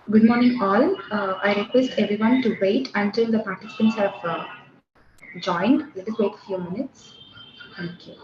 Good morning, all. I request everyone to wait until the participants have joined. Let us wait a few minutes. Thank you.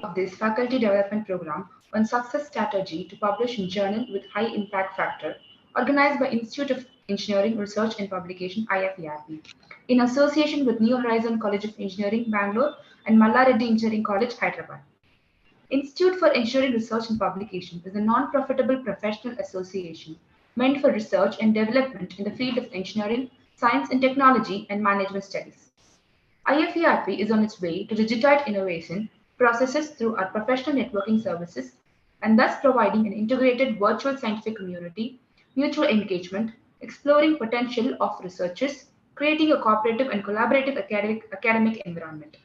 of this faculty development program on success strategy to publish in journal with high impact factor, organized by Institute of Engineering Research and Publication IFERP, in association with New Horizon College of Engineering, Bangalore, and Malla Reddy Engineering College, Hyderabad. Institute for Engineering Research and Publication is a non-profitable professional association meant for research and development in the field of engineering, science and technology, and management studies. IFERP is on its way to digitize innovation processes through our professional networking services and thus providing an integrated virtual scientific community, mutual engagement, exploring potential of researchers, creating a cooperative and collaborative academic environment.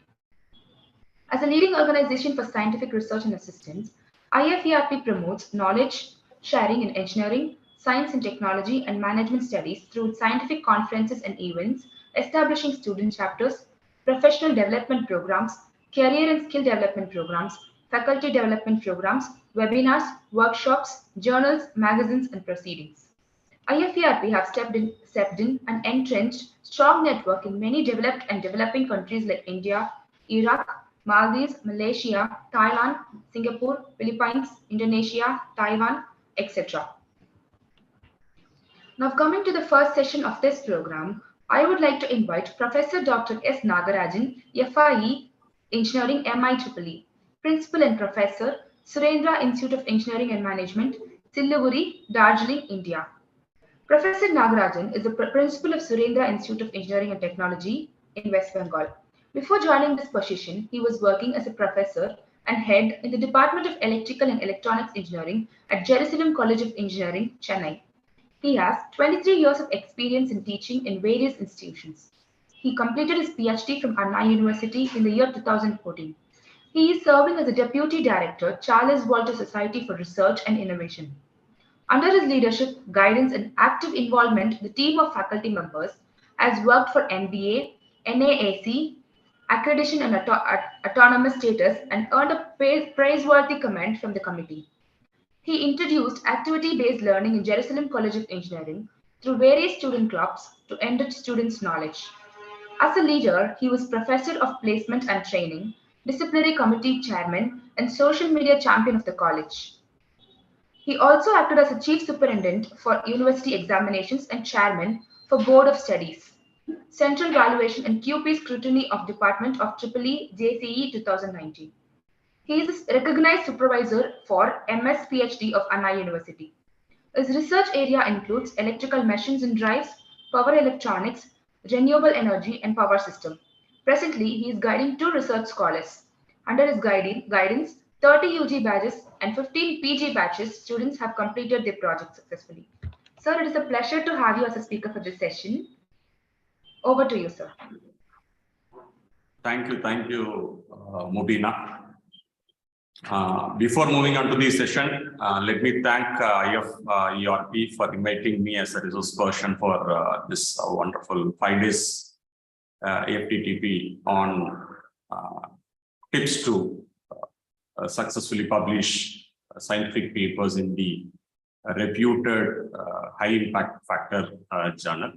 As a leading organization for scientific research and assistance, IFERP promotes knowledge sharing in engineering, science and technology, and management studies through scientific conferences and events, establishing student chapters, professional development programs, career and skill development programs, faculty development programs, webinars, workshops, journals, magazines, and proceedings. IFERP have stepped in and entrenched strong network in many developed and developing countries like India, Iraq, Maldives, Malaysia, Thailand, Singapore, Philippines, Indonesia, Taiwan, etc. Now coming to the first session of this program, I would like to invite Prof.Dr.S.NAGARAJAN, FIE, Engineering MIEEE, Principal and Professor, Surendra Institute of Engineering and Management, Siliguri, Darjeeling, India. Professor Nagarajan is the Principal of Surendra Institute of Engineering and Technology in West Bengal. Before joining this position, he was working as a professor and head in the Department of Electrical and Electronics Engineering at Jerusalem College of Engineering, Chennai. He has 23 years of experience in teaching in various institutions. He completed his PhD from Anna University in the year 2014. He is serving as the Deputy Director, Charles Walter Society for Research and Innovation. Under his leadership, guidance, and active involvement, the team of faculty members has worked for NBA, NAAC, accreditation and autonomous status, and earned a praiseworthy comment from the committee. He introduced activity-based learning in Jerusalem College of Engineering through various student clubs to enrich students' knowledge. As a leader, he was Professor of Placement and Training, Disciplinary Committee Chairman, and Social Media Champion of the college. He also acted as a Chief Superintendent for University Examinations and Chairman for Board of Studies, Central Valuation and QP Scrutiny of Department of IEEE JCE 2019. He is a recognized supervisor for MS PhD of Anna University. His research area includes electrical machines and drives, power electronics, renewable energy, and power system. Presently, he is guiding 2 research scholars. Under his guidance, 30 UG batches and 15 PG batches students have completed their project successfully. Sir, it is a pleasure to have you as a speaker for this session. Over to you, sir. Thank you, Mubina. Before moving on to the session, let me thank IFERP for inviting me as a resource person for this wonderful 5 days AFTTP on tips to successfully publish scientific papers in the reputed high impact factor journal.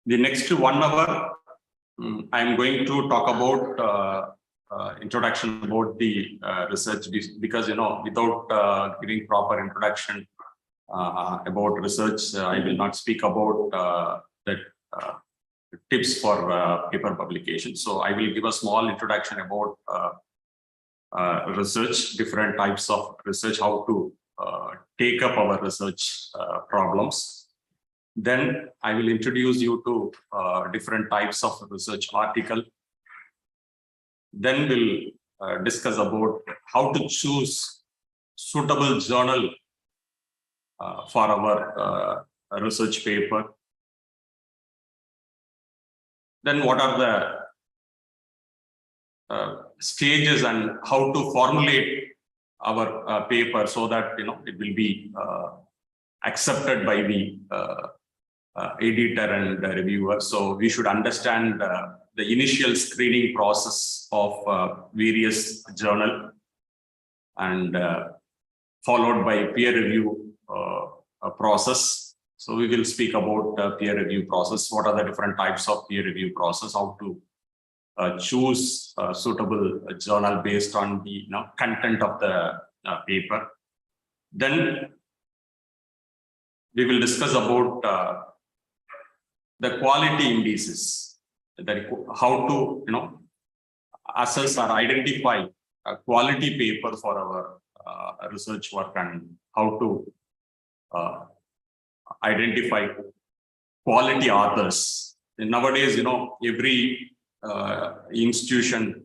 The next 1 hour, I am going to talk about introduction about the research, because without giving proper introduction about research, I will not speak about the tips for paper publication. So I will give a small introduction about research, different types of research, how to take up our research problems. Then I will introduce you to different types of research article. Then we'll discuss about how to choose suitable journal for our research paper. Then what are the stages and how to formulate our paper so that it will be accepted by the editor and reviewer. So we should understand the initial screening process of various journal, and followed by peer review process. So we will speak about peer review process. What are the different types of peer review process? How to choose a suitable journal based on the content of the paper. Then we will discuss about the quality indices, that how to assess or identify a quality paper for our research work, and how to identify quality authors. And nowadays, every institution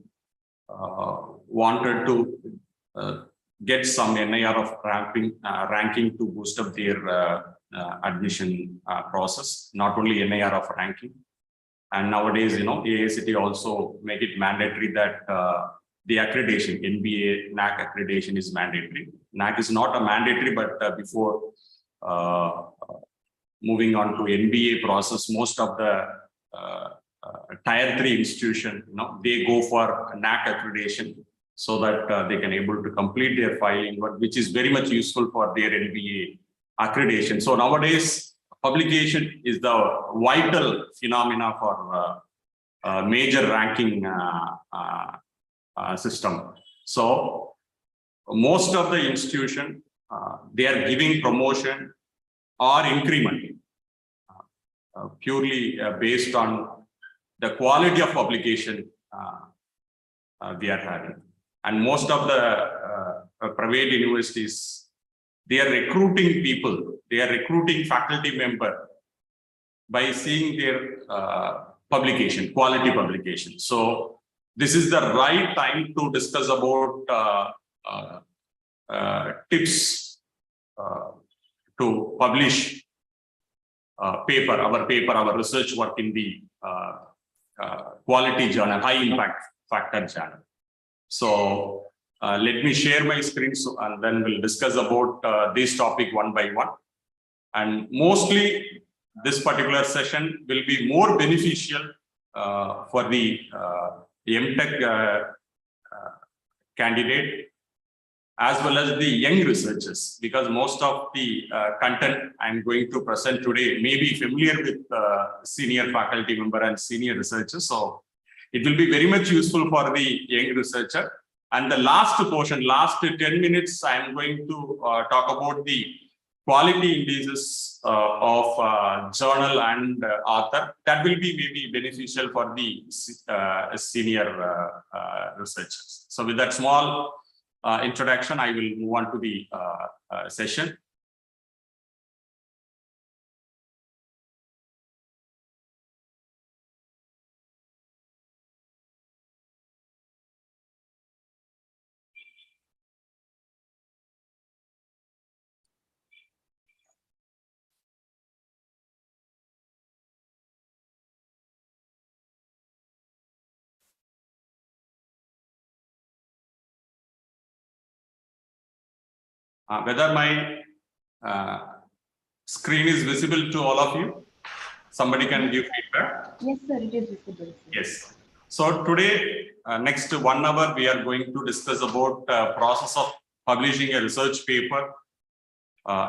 wanted to get some NIR of ranking to boost up their admission process, not only NIR of ranking. And nowadays, AICTE also make it mandatory that the accreditation, NBA, NAC accreditation is mandatory. NAC is not a mandatory, but before moving on to NBA process, most of the tier 3 institution, they go for NAC accreditation so that they can able to complete their filing, which is very much useful for their NBA accreditation. So nowadays, publication is the vital phenomena for major ranking system. So most of the institution, they are giving promotion or increment purely based on the quality of publication we are having. And most of the private universities, they are recruiting people, they are recruiting faculty member by seeing their publication, quality publication. So this is the right time to discuss about tips to publish our research work in the quality journal, high impact factor journal. So let me share my screen, and then we'll discuss about this topic one by one. And mostly this particular session will be more beneficial for the MTech candidate as well as the young researchers, because most of the content I'm going to present today may be familiar with senior faculty member and senior researchers. So it will be very much useful for the young researcher. And the last portion, last 10 minutes, I'm going to talk about the quality indices of journal and author. That will be maybe beneficial for the senior researchers. So with that small introduction, I will move on to the session. Whether my screen is visible to all of you? Somebody can give feedback. Yes, sir, it is visible. Yes. So today, next 1 hour, we are going to discuss about process of publishing a research paper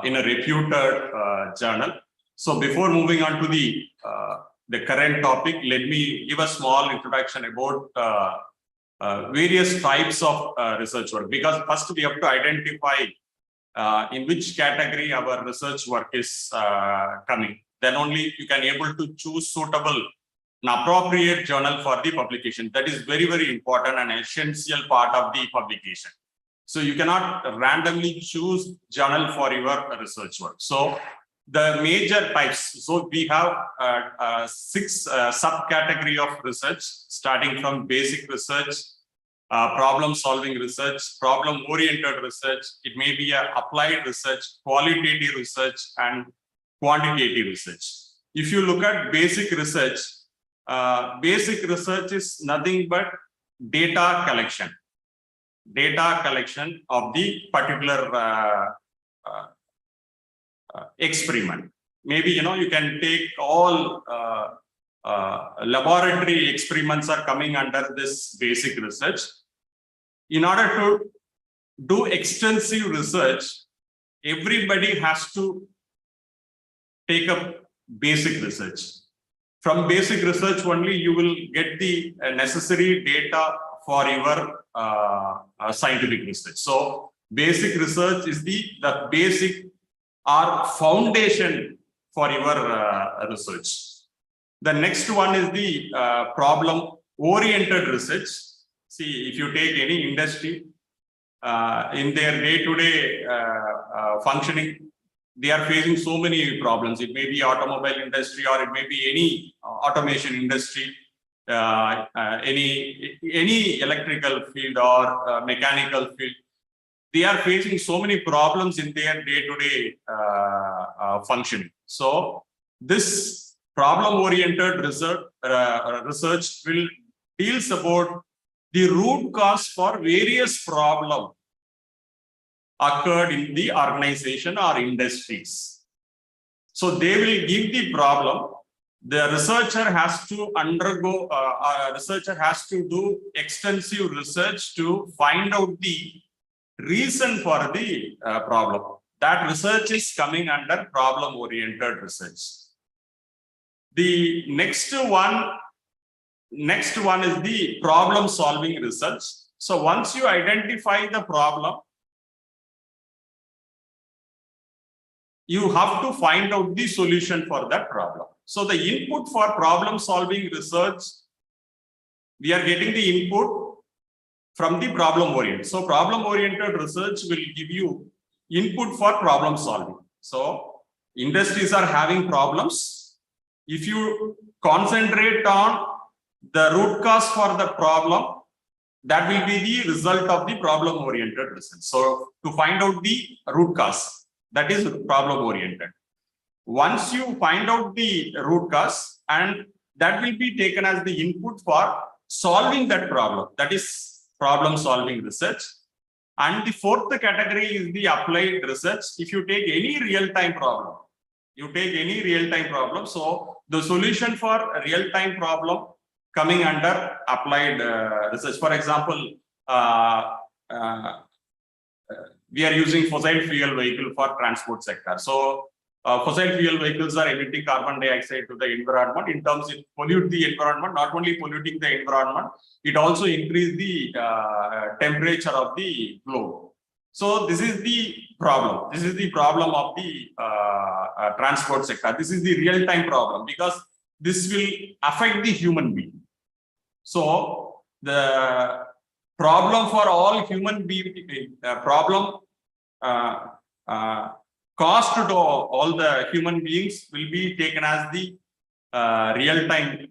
in a reputed journal. So before moving on to the current topic, let me give a small introduction about various types of research work, because first we have to identify in which category our research work is coming. Then only you can able to choose suitable and appropriate journal for the publication. That is very, very important and essential part of the publication. So you cannot randomly choose journal for your research work. So the major types, so we have 6 subcategory of research, starting from basic research, problem-solving research, problem-oriented research. It may be a applied research, qualitative research, and quantitative research. If you look at basic research is nothing but data collection of the particular experiment. Maybe you can take all laboratory experiments are coming under this basic research. In order to do extensive research, everybody has to take up basic research. From basic research only, you will get the necessary data for your scientific research. So basic research is the basic or foundation for your research. The next one is the problem-oriented research. See, if you take any industry, in their day-to-day functioning, they are facing so many problems. It may be automobile industry, or it may be any automation industry, any electrical field or mechanical field. They are facing so many problems in their day-to-day functioning. So this problem-oriented research will deals about the root cause for various problems occurred in the organization or industries. So they will give the problem. The researcher has to undergo, researcher has to do extensive research to find out the reason for the problem. That research is coming under problem-oriented research. The next one is the problem-solving research. So once you identify the problem, you have to find out the solution for that problem. So the input for problem-solving research, we are getting the input from the problem-oriented. So problem-oriented research will give you input for problem-solving. So industries are having problems. If you concentrate on the root cause for the problem, that will be the result of the problem-oriented research. So to find out the root cause, that is problem-oriented. Once you find out the root cause, and that will be taken as the input for solving that problem, that is problem-solving research. And the fourth category is the applied research. If you take any real-time problem, so the solution for a real-time problem coming under applied research. For example, we are using fossil fuel vehicle for transport sector. So fossil fuel vehicles are emitting carbon dioxide to the environment. In terms of pollute the environment, not only polluting the environment, it also increase the temperature of the globe. So this is the problem. This is the problem of the transport sector. This is the real-time problem because this will affect the human being. So the problem for all human beings, problem cost to all the human beings will be taken as the real-time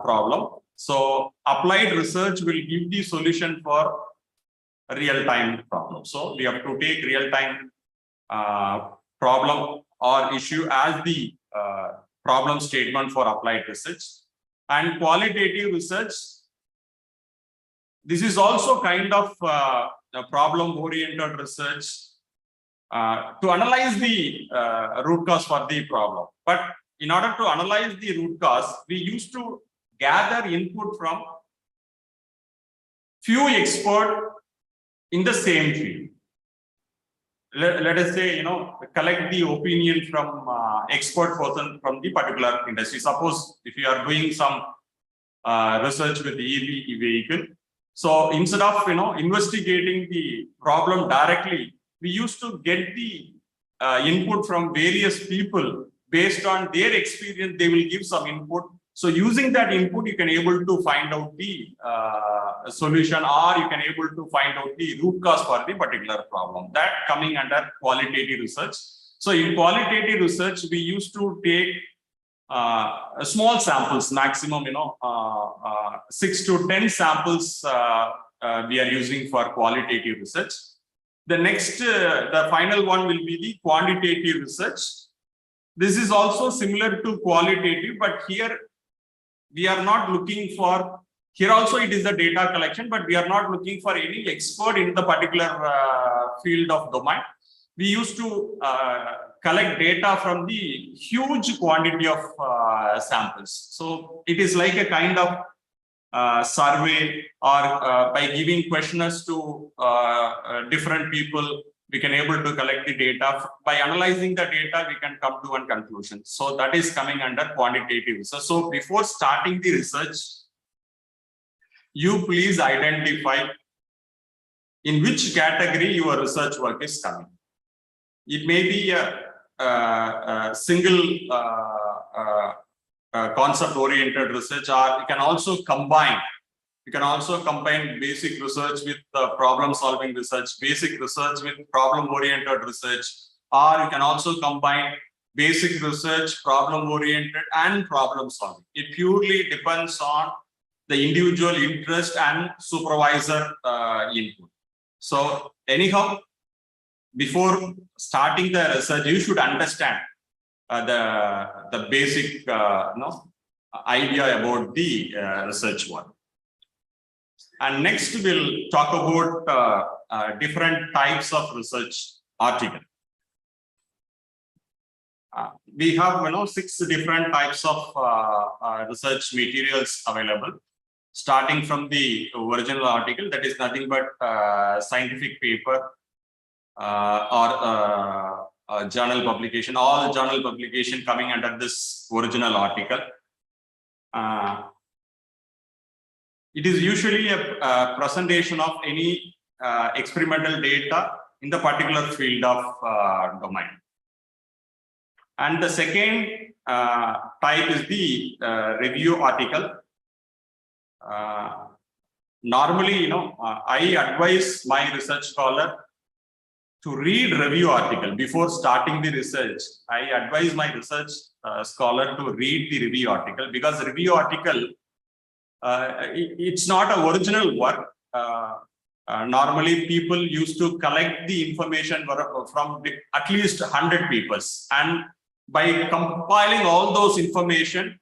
problem. So applied research will give the solution for a real-time problem. So we have to take real-time problem or issue as the problem statement for applied research. And qualitative research, this is also kind of a problem-oriented research to analyze the root cause for the problem. But in order to analyze the root cause, we used to gather input from few experts in the same field. Let us say, collect the opinion from expert person from the particular industry. Suppose if you are doing some research with the EV vehicle, so instead of investigating the problem directly, we used to get the input from various people based on their experience. They will give some input. So using that input, you can able to find out the solution, or you can able to find out the root cause for the particular problem. That coming under qualitative research. So in qualitative research, we used to take small samples, maximum 6 to 10 samples we are using for qualitative research. The next, the final one will be the quantitative research. This is also similar to qualitative, but here we are not looking for, here also it is the data collection, but we are not looking for any expert in the particular field of domain. We used to collect data from the huge quantity of samples. So it is like a kind of survey, or by giving questionnaires to different people, we can able to collect the data. By analyzing the data, we can come to one conclusion. So that is coming under quantitative research. So before starting the research, you please identify in which category your research work is coming. It may be a single concept-oriented research, or you can also combine. You can also combine basic research with problem-solving research, basic research with problem-oriented research, or you can also combine basic research, problem-oriented, and problem-solving. It purely depends on the individual interest and supervisor input. So anyhow, before starting the research, you should understand the basic idea about the research work. And next, we'll talk about different types of research article. We have 6 different types of research materials available, starting from the original article, that is nothing but scientific paper or journal publication, all journal publication coming under this original article. It is usually a presentation of any experimental data in the particular field of domain. And the second type is the review article. Normally, I advise my research scholar to read review article before starting the research. I advise my research scholar to read the review article, because review article, it's not an original work. Normally, people used to collect the information from at least 100 papers, and by compiling all those information,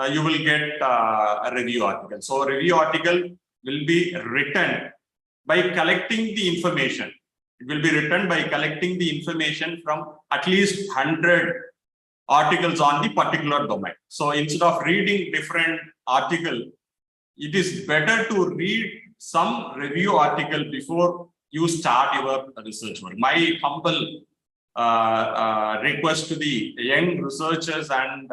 you will get a review article. So, review article will be written by collecting the information. It will be written by collecting the information from at least 100 articles on the particular domain. So, instead of reading different articles, it is better to read some review article before you start your research work. My humble request to the young researchers and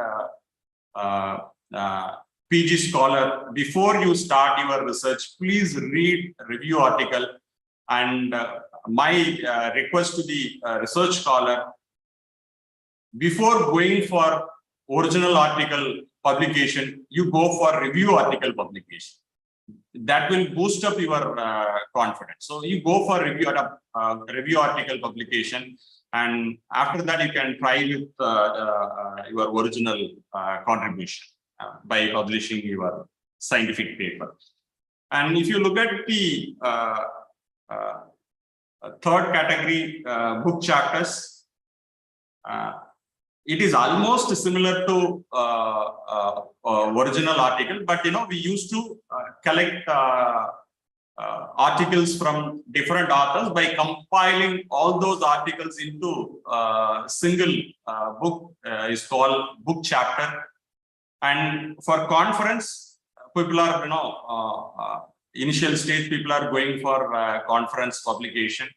PG scholar, before you start your research, please read review article. And my request to the research scholar, before going for original article publication, you go for review article publication. That will boost up your confidence. So you go for review article publication, and after that you can try with your original contribution by publishing your scientific paper. And if you look at the third category, book chapters, it is almost similar to original article, but we used to collect articles from different authors by compiling all those articles into a single book is called book chapter. And for conference, people are initial stage people are going for conference publication.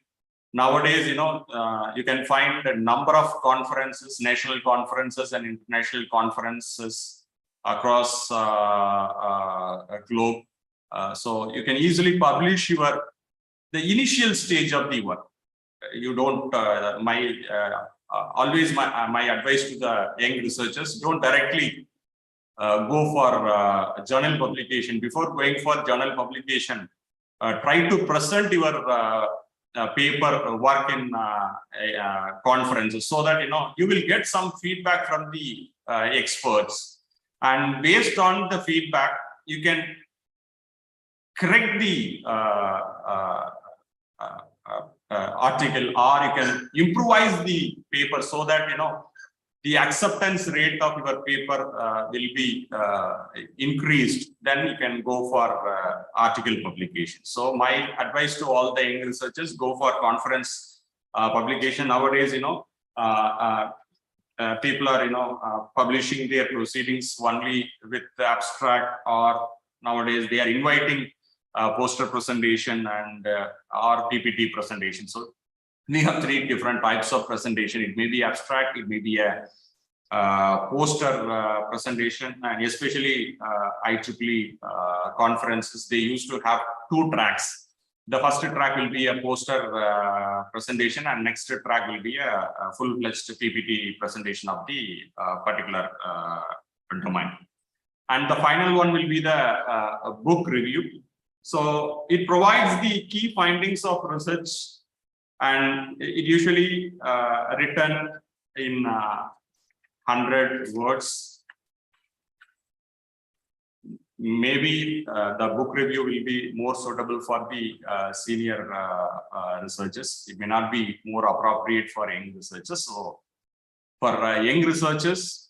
Nowadays, you can find a number of conferences, national conferences and international conferences across a globe. So you can easily publish the initial stage of the work. You don't, always my advice to the young researchers, don't directly go for journal publication. Before going for journal publication, try to present your paper work in conferences, so that you will get some feedback from the experts, and based on the feedback you can correct the article, or you can improvise the paper, so that the acceptance rate of your paper will be increased. Then you can go for article publication. So my advice to all the young researchers, go for conference publication. Nowadays, people are publishing their proceedings only with the abstract, or nowadays they are inviting poster presentation and or PPT presentation. So We have three different types of presentation. It may be abstract, it may be a poster presentation, and especially IEEE conferences, they used to have two tracks. The first track will be a poster presentation, and next track will be a full-fledged PPT presentation of the particular domain. And the final one will be the book review. So it provides the key findings of research, and it usually written in 100 words. Maybe the book review will be more suitable for the senior researchers. It may not be more appropriate for young researchers. So for young researchers,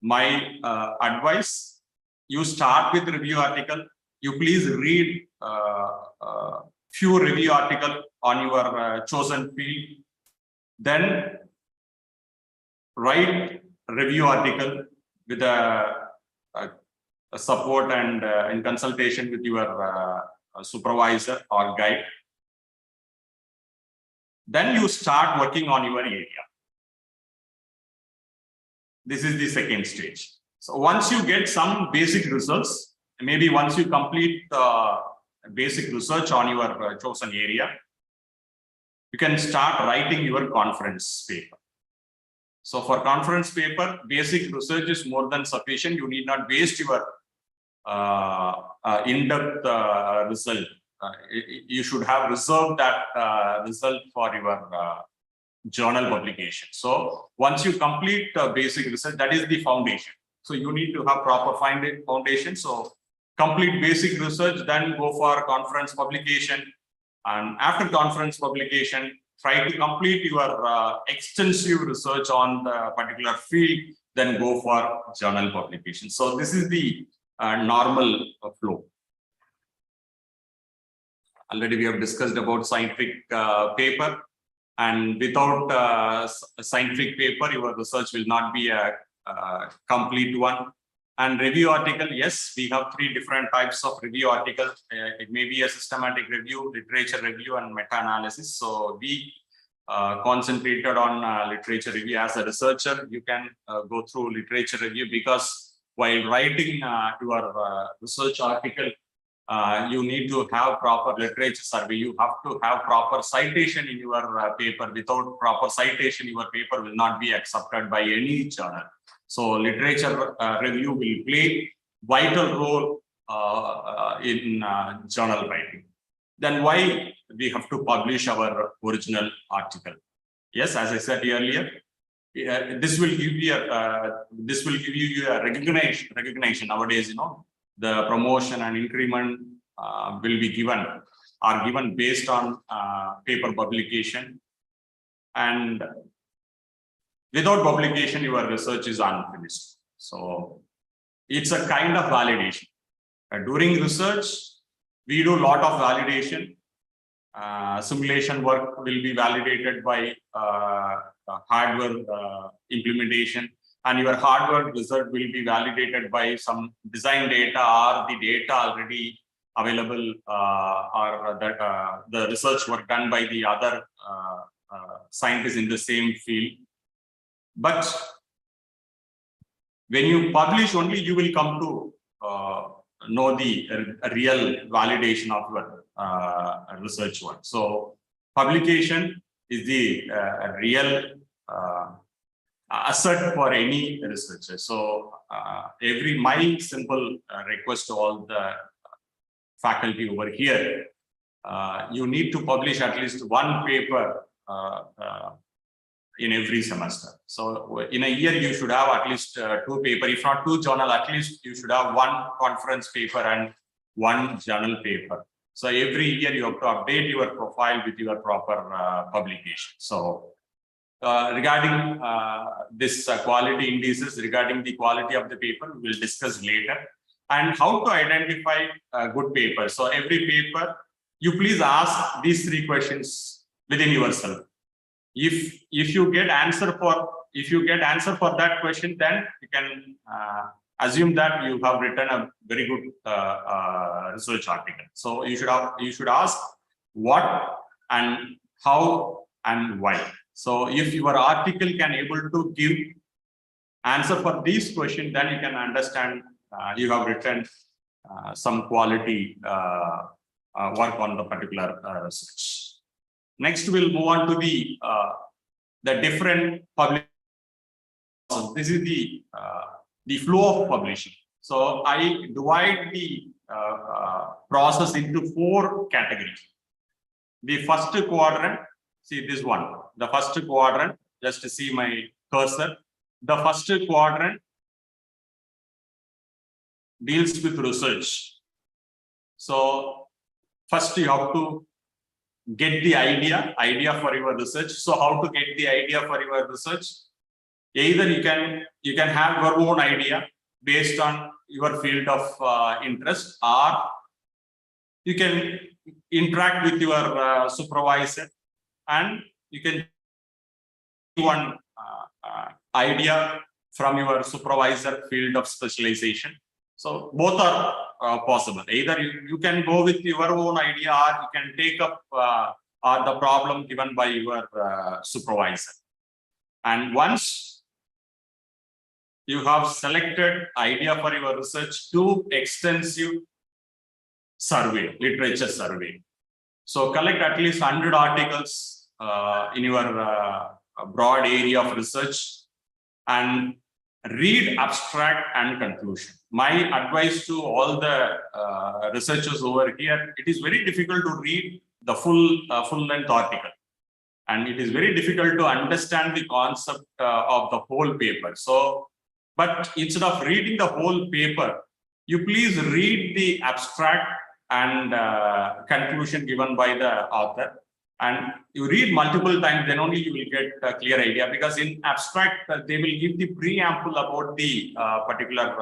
my advice, you start with review article. You please read few review article on your chosen field. Then write review article with a support and in consultation with your supervisor or guide. Then you start working on your area. This is the second stage. So once you get some basic results, maybe once you complete basic research on your chosen area, you can start writing your conference paper. So for conference paper, basic research is more than sufficient. You need not waste your in-depth result. You should have reserved that result for your journal publication. So once you complete basic research, that is the foundation. So you need to have proper foundation. So complete basic research, then go for conference publication. And after conference publication, try to complete your extensive research on the particular field, then go for journal publication. So this is the normal flow. Already we have discussed about scientific paper, and without a scientific paper, your research will not be a complete one. And review article, yes, we have three different types of review article. It may be a systematic review, literature review, and meta-analysis. So we concentrated on literature review. As a researcher, you can go through literature review, because while writing your research article, you need to have proper literature survey. You have to have proper citation in your paper. Without proper citation, your paper will not be accepted by any journal. So literature review will play vital role in journal writing. Then why we have to publish our original article? Yes, as I said earlier, this will give you a recognition. Nowadays, you know, the promotion and increment will be given based on paper publication, and without publication, your research is unfinished. So it's a kind of validation. During research, we do a lot of validation. Simulation work will be validated by hardware implementation, and your hardware result will be validated by some design data or the data already available, or that the research work done by the other scientists in the same field. But when you publish only, you will come to know the real validation of your research work. So publication is the real asset for any researcher. So my simple request to all the faculty over here, you need to publish at least one paper in every semester. So in a year, you should have at least 2 papers, if not 2 journal, at least you should have 1 conference paper and 1 journal paper. So every year you have to update your profile with your proper publication. So regarding this quality indices, regarding the quality of the paper, we will discuss later. And how to identify good papers. So every paper, you please ask these 3 questions within yourself. If you get answer for that question, then you can assume that you have written a very good research article. So you should ask what and how and why. So if your article can able to give answer for these questions, then you can understand you have written some quality work on the particular research. Next, we'll move on to the different publishing. This is the flow of publishing. So I divide the process into 4 categories. The first quadrant, see this one. The first quadrant, just to see my cursor. The first quadrant deals with research. So first you have to get the idea for your research. So how to get the idea for your research? Either you can have your own idea based on your field of interest, or you can interact with your supervisor and you can one idea from your supervisor field of specialization. So both are possible. Either you can go with your own idea, or you can take up the problem given by your supervisor. And once you have selected idea for your research, do extensive survey, literature survey. So collect at least 100 articles in your broad area of research and read abstract and conclusion. My advice to all the researchers over here, it is very difficult to read the full length article, and it is very difficult to understand the concept of the whole paper. So, but instead of reading the whole paper, you please read the abstract and conclusion given by the author, and you read multiple times, then only you will get a clear idea, because in abstract they will give the preamble about the particular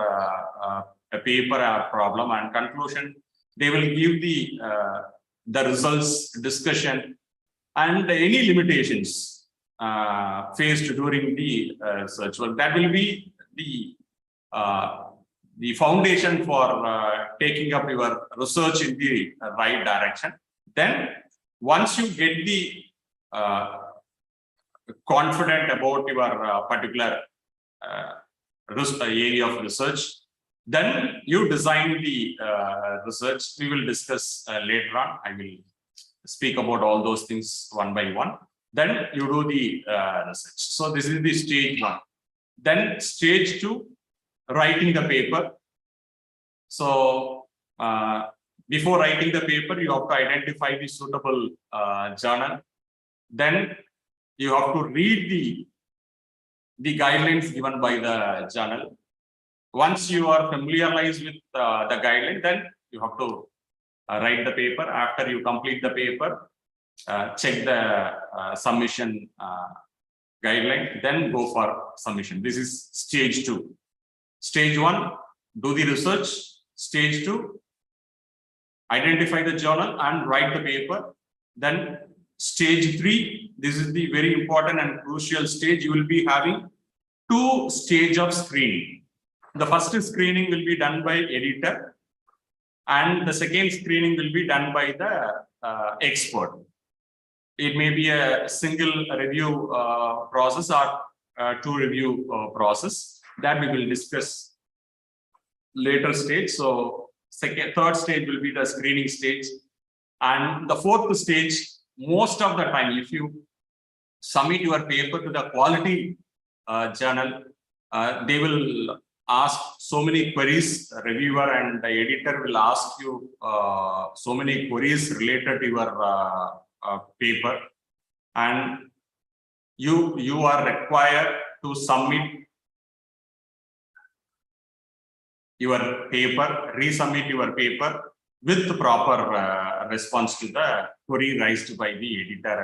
paper or problem, and conclusion they will give the results, discussion, and any limitations faced during the research work. That will be the foundation for taking up your research in the right direction. Then once you get the confident about your particular area of research, then you design the research. We will discuss later on. I will speak about all those things one by one. Then you do the research. So this is the stage 1. Then stage 2, writing the paper. So before writing the paper, you have to identify the suitable journal. Then you have to read the guidelines given by the journal. Once you are familiarized with the guideline, then you have to write the paper. After you complete the paper, check the submission guideline, then go for submission. This is stage 2. Stage 1, do the research. Stage 2, identify the journal and write the paper. Then stage 3, this is the very important and crucial stage. You will be having 2 stages of screening. The first screening will be done by editor, and the second screening will be done by the expert. It may be a single review process or 2 review process that we will discuss later stage. So third stage will be the screening stage, and the 4th stage, most of the time, if you submit your paper to the quality journal, they will ask so many queries. Reviewer and the editor will ask you so many queries related to your paper, and you are required to submit your paper, resubmit your paper with the proper response to the query raised by the editor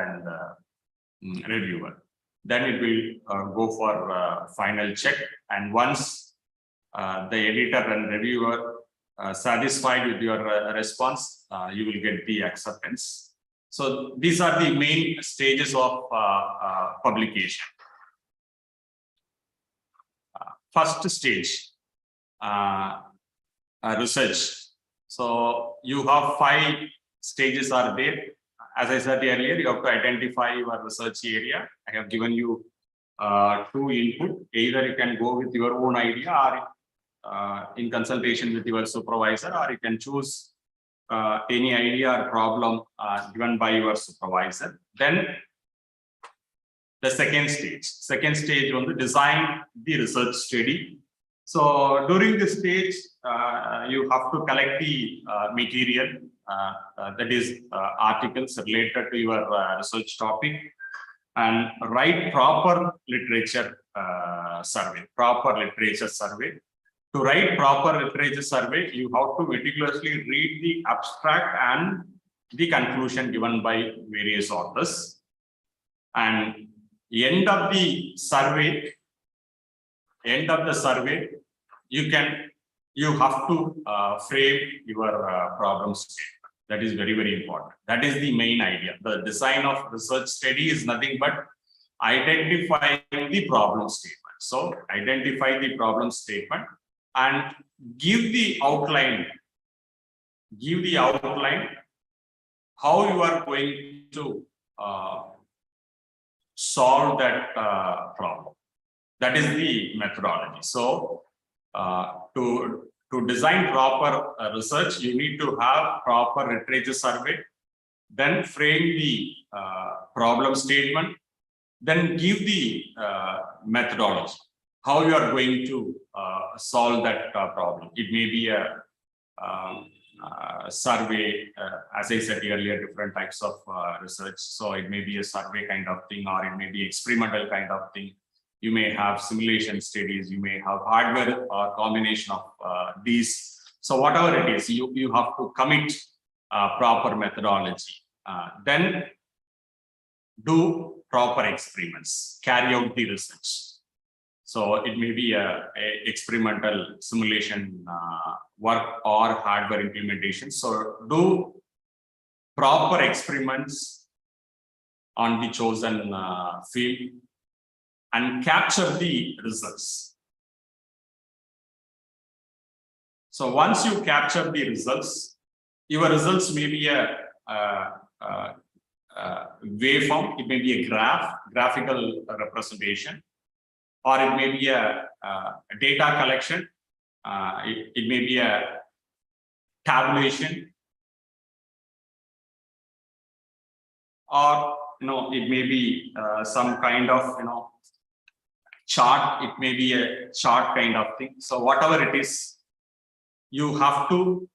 and reviewer. Then it will go for final check, and once the editor and reviewer satisfied with your response, you will get the acceptance. So these are the main stages of publication. First stage, research. So you have 5 stages are there. As I said earlier, you have to identify your research area. I have given you two input. Either you can go with your own idea or in consultation with your supervisor, or you can choose any idea or problem given by your supervisor. Then the second stage on the design the research study. So during this stage, you have to collect the material, that is articles related to your research topic, and write proper literature survey. To write proper literature survey, you have to meticulously read the abstract and the conclusion given by various authors. And end of the survey, you have to frame your problem statement. That is very, very important. That is the main idea. The design of research study is nothing but identifying the problem statement. So identify the problem statement and give the outline how you are going to solve that problem. That is the methodology. So to design proper research, you need to have proper literature survey, then frame the problem statement, then give the methodology, how you are going to solve that problem. It may be a survey, as I said earlier, different types of research. So it may be a survey kind of thing, or it may be experimental kind of thing. You may have simulation studies, you may have hardware or combination of these. So whatever it is, you have to commit proper methodology. Then do proper experiments, carry out the research. So it may be a experimental simulation work or hardware implementation. So do proper experiments on the chosen field and capture the results. So once you capture the results, your results may be a waveform, it may be a graphical representation, or it may be a data collection, it may be a tabulation, or it may be some kind of chart, it may be a chart kind of thing. So whatever it is, you have to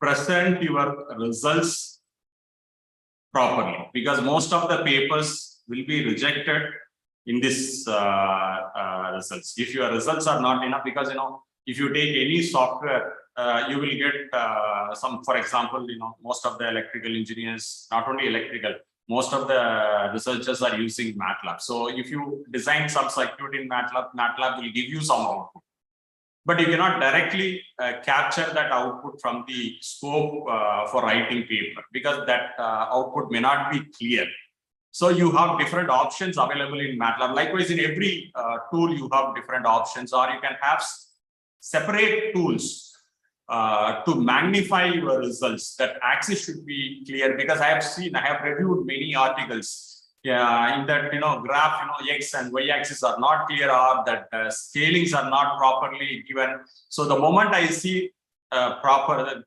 present your results properly, because most of the papers will be rejected in this results. If your results are not enough, because if you take any software, you will get some, for example, most of the electrical engineers, not only electrical, most of the researchers are using MATLAB. So if you design some circuit in MATLAB will give you some output. But you cannot directly capture that output from the scope for writing paper, because that output may not be clear. So you have different options available in MATLAB. Likewise, in every tool, you have different options, or you can have separate tools to magnify your results. That axis should be clear, because I have reviewed many articles in that graph, x and y axis are not clear, or that scalings are not properly given. So the moment I see no proper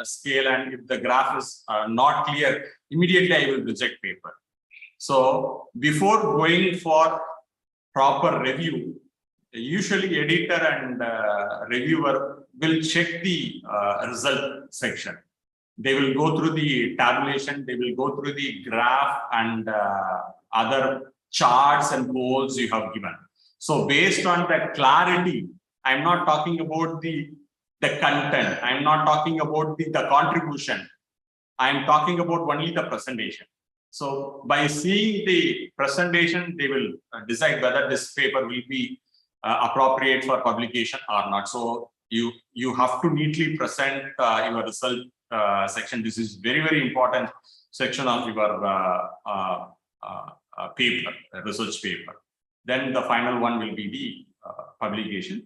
scale, and if the graph is not clear, immediately I will reject paper. So before going for proper review, usually editor and reviewer will check the result section. They will go through the tabulation, they will go through the graph and other charts and polls you have given. So based on the clarity, I'm not talking about the content, I'm not talking about the contribution, I'm talking about only the presentation. So by seeing the presentation, they will decide whether this paper will be appropriate for publication or not. So you have to neatly present your result section. This is very, very important section of your paper, research paper. Then the final one will be the publication.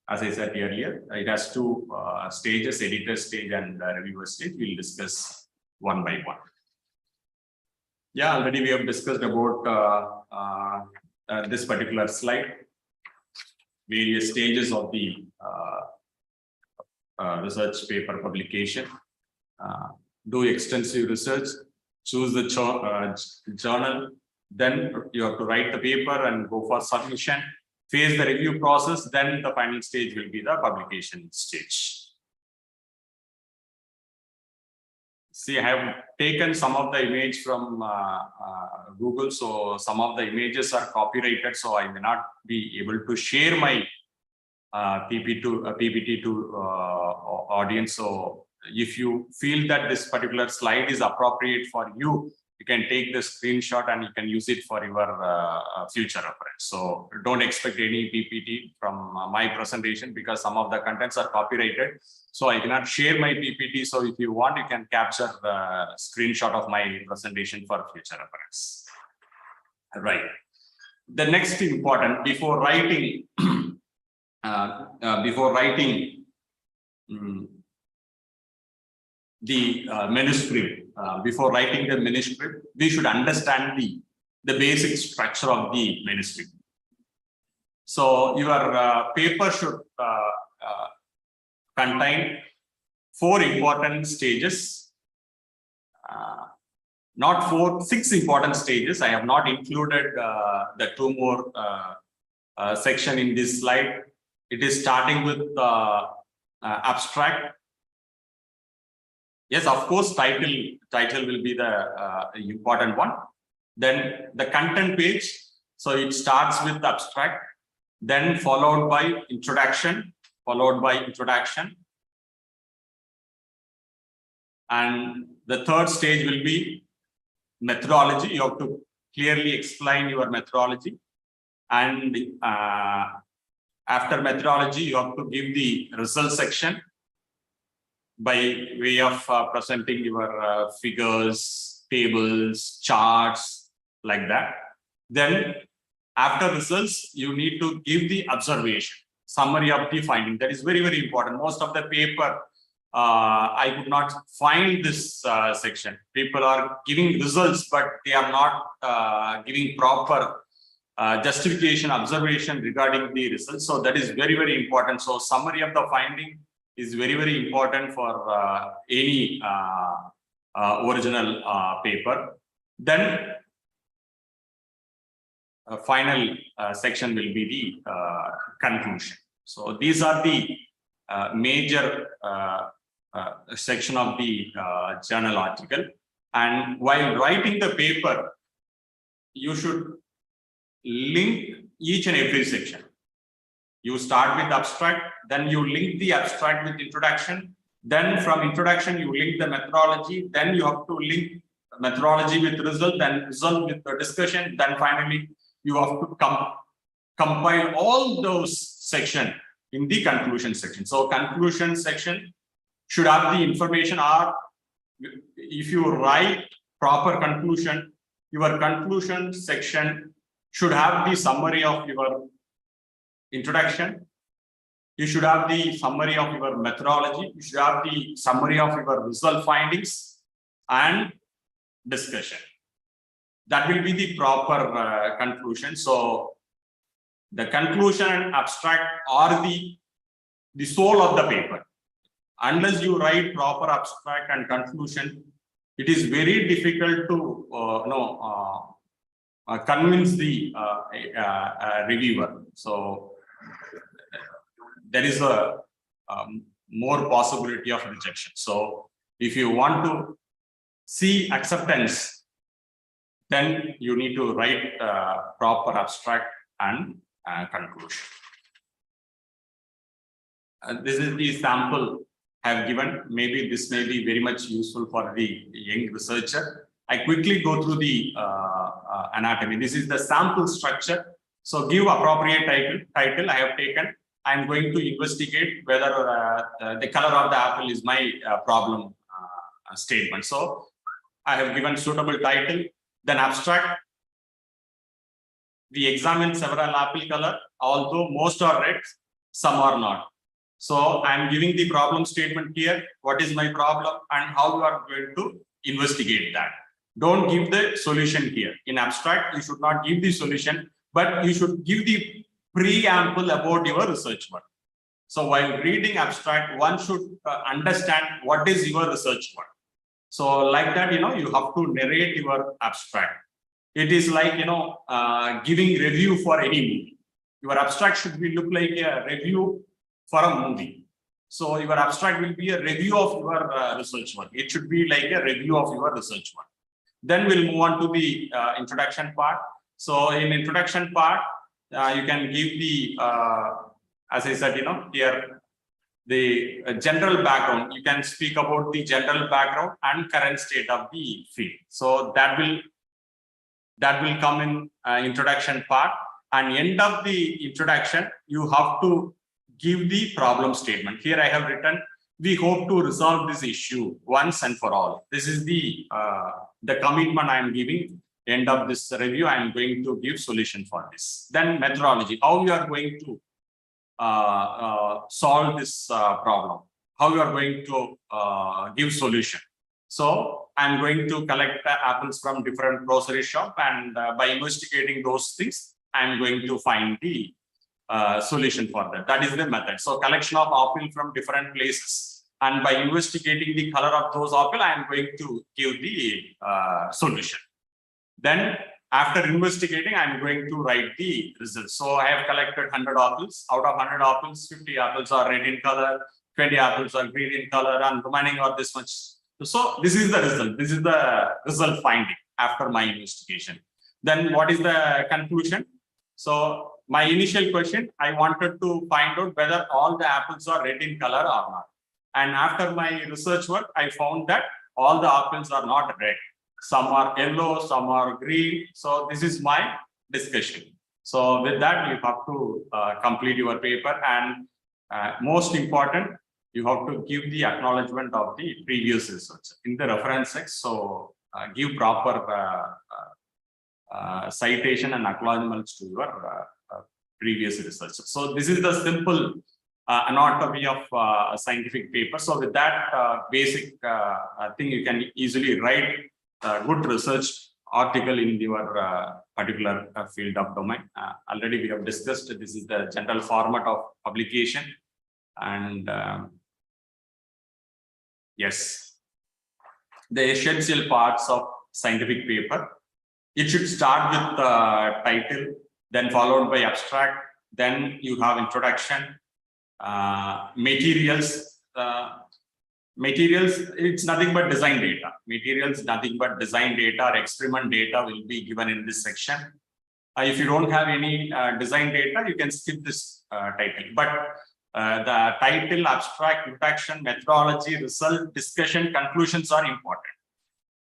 As I said earlier, it has two stages, editor stage and reviewer stage. We'll discuss one by one. Yeah, already we have discussed about this particular slide, various stages of the research paper publication. Do extensive research, choose the journal, then you have to write the paper and go for submission, face the review process, then the final stage will be the publication stage. See, I have taken some of the image from Google, so some of the images are copyrighted, so I may not be able to share my PPT to audience. So if you feel that this particular slide is appropriate for you, you can take the screenshot and you can use it for your future reference. So don't expect any PPT from my presentation because some of the contents are copyrighted. So I cannot share my PPT. So if you want, you can capture the screenshot of my presentation for future reference. Right. The next important, before writing, the manuscript, before writing the manuscript, we should understand the basic structure of the manuscript. So your paper should contain 4 important stages, not 6 important stages. I have not included the 2 more section in this slide. It is starting with abstract. Yes, of course, title will be the important one. Then the content page. So it starts with abstract, then followed by introduction, and the 3rd stage will be methodology. You have to clearly explain your methodology, and after methodology, you have to give the result section by way of presenting your figures, tables, charts, like that. Then after results, you need to give the observation, summary of the finding. That is very, very important. Most of the paper, I could not find this section. People are giving results, but they are not giving proper justification, observation regarding the results. So that is very, very important. So summary of the finding is very, very important for any original paper. Then final section will be the conclusion. So these are the major section of the journal article. And while writing the paper, you should link each and every section. You start with abstract, then you link the abstract with introduction. Then from introduction, you link the methodology. Then you have to link methodology with result, then result with the discussion. Then finally, you have to compile all those sections in the conclusion section. So conclusion section should have the information, or if you write proper conclusion, your conclusion section should have the summary of your introduction. You should have the summary of your methodology. You should have the summary of your result findings and discussion. That will be the proper conclusion. So the conclusion and abstract are the soul of the paper. Unless you write proper abstract and conclusion, it is very difficult to convince the reviewer. So there is a more possibility of rejection. So if you want to see acceptance, then you need to write proper abstract and conclusion. This is the sample I have given. Maybe this may be very much useful for the young researcher. I quickly go through the anatomy. This is the sample structure. So give appropriate title I have taken. I am going to investigate whether the color of the apple is my problem statement. So I have given suitable title. Then abstract. We examine several apple color, although most are red, some are not. So I am giving the problem statement here. What is my problem and how you are going to investigate that. Don't give the solution here. In abstract, you should not give the solution, but you should give the preamble about your research work. So while reading abstract, one should understand what is your research work. So like that, you have to narrate your abstract. It is like, giving review for any movie. Your abstract should be look like a review for a movie. So your abstract will be a review of your research work. It should be like a review of your research work. Then we'll move on to the introduction part. So in introduction part, you can give the, as I said, here, the general background. You can speak about the general background and current state of the field. So that will come in introduction part. And end of the introduction, you have to give the problem statement. Here I have written, we hope to resolve this issue once and for all. This is the commitment I am giving. End of this review, I am going to give solution for this. Then methodology, how we are going to solve this problem, how you are going to give solution. So I'm going to collect apples from different grocery shop, and by investigating those things, I'm going to find the solution for that. That is the method. So collection of apple from different places, and by investigating the color of those apple, I am going to give the solution. Then after investigating, I'm going to write the results. So I have collected 100 apples. Out of 100 apples, 50 apples are red in color, 20 apples are green in color, and remaining are this much. So this is the result. This is the result finding after my investigation. Then what is the conclusion? So my initial question, I wanted to find out whether all the apples are red in color or not. And after my research work, I found that all the apples are not red. Some are yellow, some are green. So this is my discussion. So with that, you have to complete your paper, and most important, you have to give the acknowledgement of the previous research in the reference text. So give proper citation and acknowledgements to your previous research. So this is the simple anatomy of a scientific paper. So with that basic thing, you can easily write a good research article in your particular field of domain. Already we have discussed, this is the general format of publication. And yes, the essential parts of scientific paper. It should start with the title, then followed by abstract, then you have introduction, materials. Materials, it's nothing but design data. Materials, nothing but design data or experiment data will be given in this section. If you don't have any design data, you can skip this title. But the title, abstract, introduction, methodology, result, discussion, conclusions are important.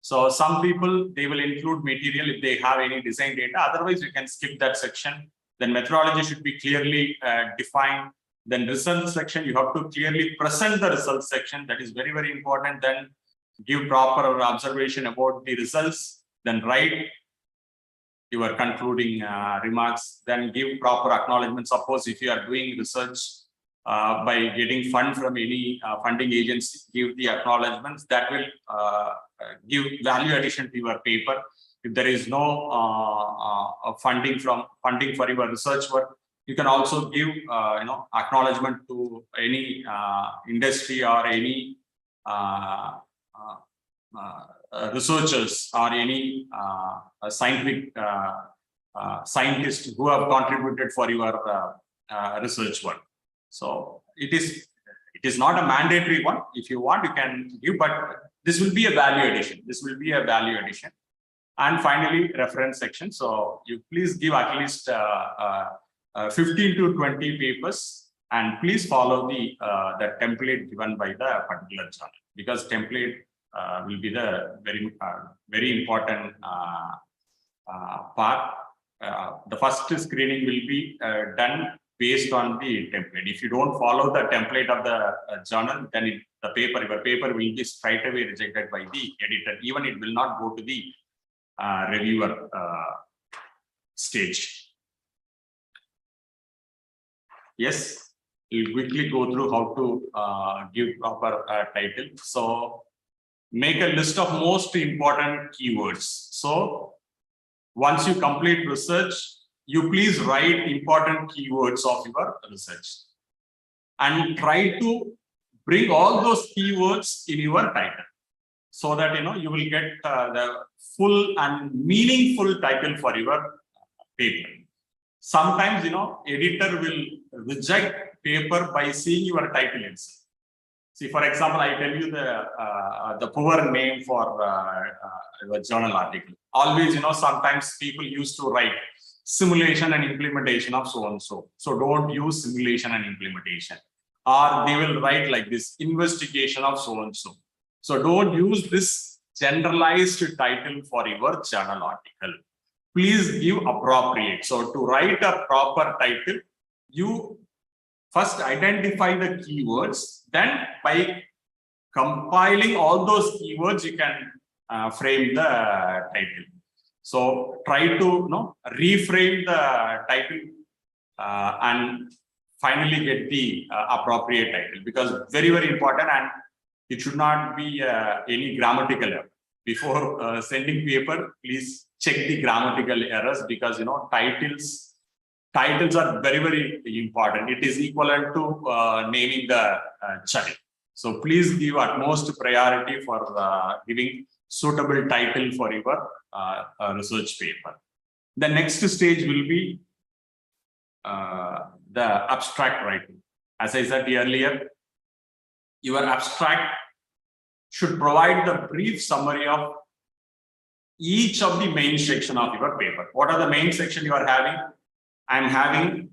So some people, they will include material if they have any design data. Otherwise, you can skip that section. Then methodology should be clearly defined. Then result section, you have to clearly present the result section. That is very, very important. Then give proper observation about the results. Then write your concluding remarks. Then give proper acknowledgement. Suppose if you are doing research by getting fund from any funding agency, give the acknowledgements. That will give value addition to your paper. If there is no funding for your research work, you can also give acknowledgement to any industry or any researchers or any scientific scientists who have contributed for your research work. So it is not a mandatory one. If you want, you can give, but this will be a value addition. This will be a value addition. And finally, reference section. So you please give at least 15 to 20 papers, and please follow the template given by the particular journal, because template will be the very important part. The first screening will be done based on the template. If you don't follow the template of the journal, then your paper will be straight away rejected by the editor. Even it will not go to the reviewer stage. Yes, we'll quickly go through how to give proper title. So make a list of most important keywords. So once you complete research, you please write important keywords of your research and try to bring all those keywords in your title so that you will get the full and meaningful title for your paper. Sometimes editor will reject paper by seeing your title itself. See, for example, I tell you the poor name for a journal article. Always, sometimes people used to write simulation and implementation of so and so. So don't use simulation and implementation. Or they will write like this, investigation of so and so. So don't use this generalized title for your journal article. Please give appropriate. So to write a proper title, you first identify the keywords, then by compiling all those keywords, you can frame the title. So try to reframe the title and finally get the appropriate title, because very, very important, and it should not be any grammatical error. Before sending paper, please check the grammatical errors, because titles are very, very important. It is equivalent to naming the child. So please give utmost priority for giving suitable title for your research paper. The next stage will be the abstract writing. As I said earlier, your abstract should provide the brief summary of each of the main section of your paper. What are the main section you are having? I'm having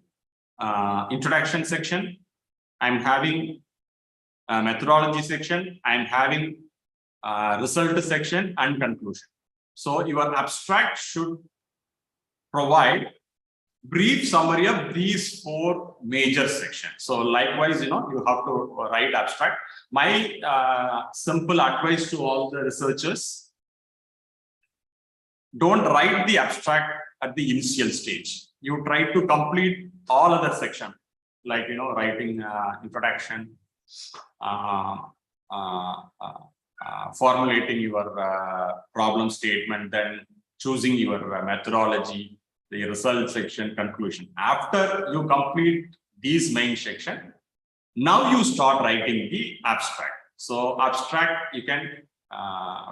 introduction section. I'm having methodology section. I'm having result section and conclusion. So your abstract should provide brief summary of these 4 major sections. So likewise, you have to write abstract. My simple advice to all the researchers: don't write the abstract at the initial stage. You try to complete all other sections, like writing introduction, formulating your problem statement, then choosing your methodology, the result section, conclusion. After you complete these main section, now you start writing the abstract. So abstract you can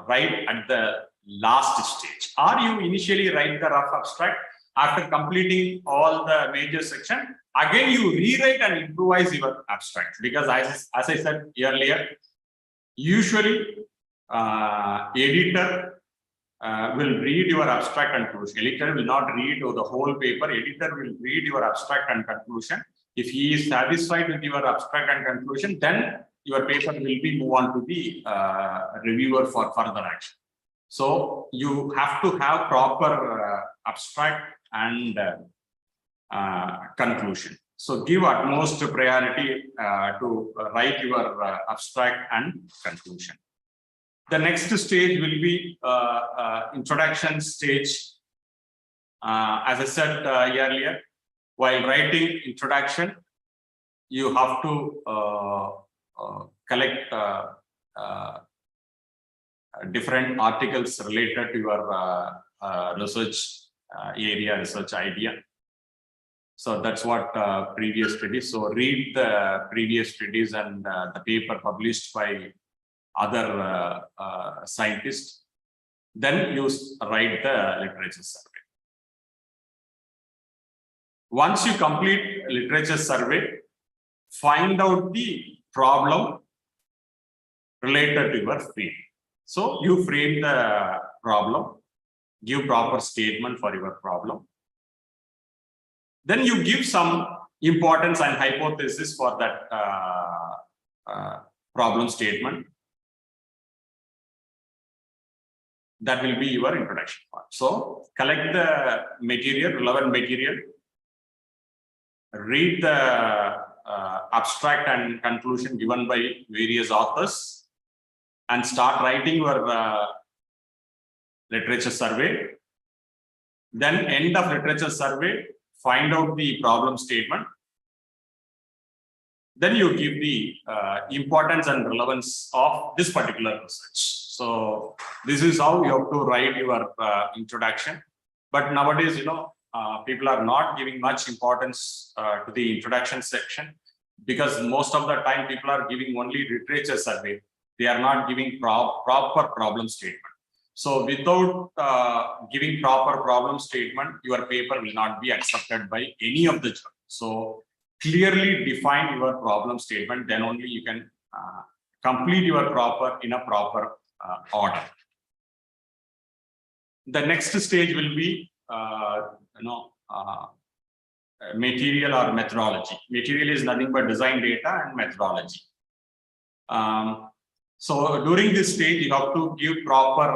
write at the last stage, or you initially write the rough abstract. After completing all the major section, again you rewrite and improvise your abstract, because as I said earlier, usually editor will read your abstract and conclusion. Editor will not read the whole paper. Editor will read your abstract and conclusion. If he is satisfied with your abstract and conclusion, then your paper will be moved on to the reviewer for further action. So you have to have proper abstract and conclusion. So give utmost priority to write your abstract and conclusion. The next stage will be introduction stage. As I said earlier, while writing introduction, you have to collect different articles related to your research area, research idea. So that's what previous studies. So read the previous studies and the paper published by other scientists. Then you write the literature survey. Once you complete literature survey, find out the problem related to your field. So you frame the problem, give proper statement for your problem. Then you give some importance and hypothesis for that problem statement. That will be your introduction part. So collect the material, relevant material, read the abstract and conclusion given by various authors, and start writing your literature survey. Then end of literature survey, find out the problem statement. Then you give the importance and relevance of this particular research. So this is how you have to write your introduction. But nowadays, people are not giving much importance to the introduction section, because most of the time people are giving only literature survey. They are not giving proper problem statement. So without giving proper problem statement, your paper will not be accepted by any of the judges. So clearly define your problem statement, then only you can complete your in a proper order. The next stage will be material or methodology. Material is nothing but design data and methodology. So during this stage, you have to give proper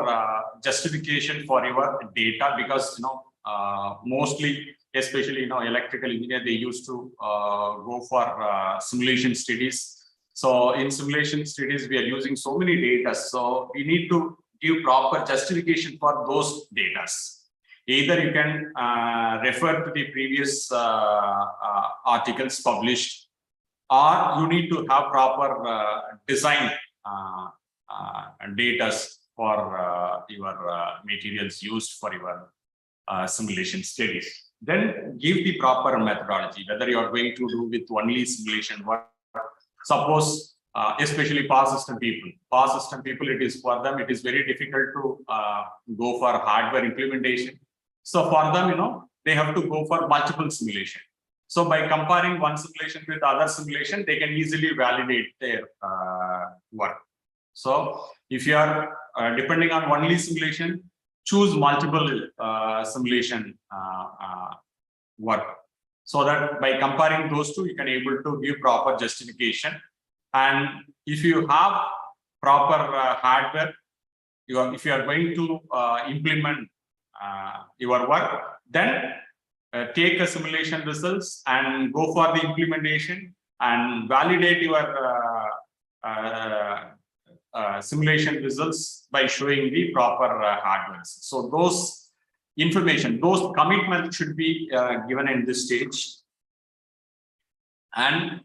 justification for your data, because mostly, especially electrical engineer, they used to go for simulation studies. So in simulation studies, we are using so many data. So we need to give proper justification for those data. Either you can refer to the previous articles published, or you need to have proper design data for your materials used for your simulation studies. Then give the proper methodology, whether you are going to do with only simulation work. Suppose, especially power system people, it is for them, it is very difficult to go for hardware implementation. So for them, they have to go for multiple simulation. So by comparing one simulation with other simulation, they can easily validate their work. So if you are depending on only simulation, choose multiple simulation work, so that by comparing those two, you can able to give proper justification. And if you have proper hardware, if you are going to implement your work, then take a simulation results and go for the implementation and validate your simulation results by showing the proper hardware. So those information, those commitments should be given in this stage. And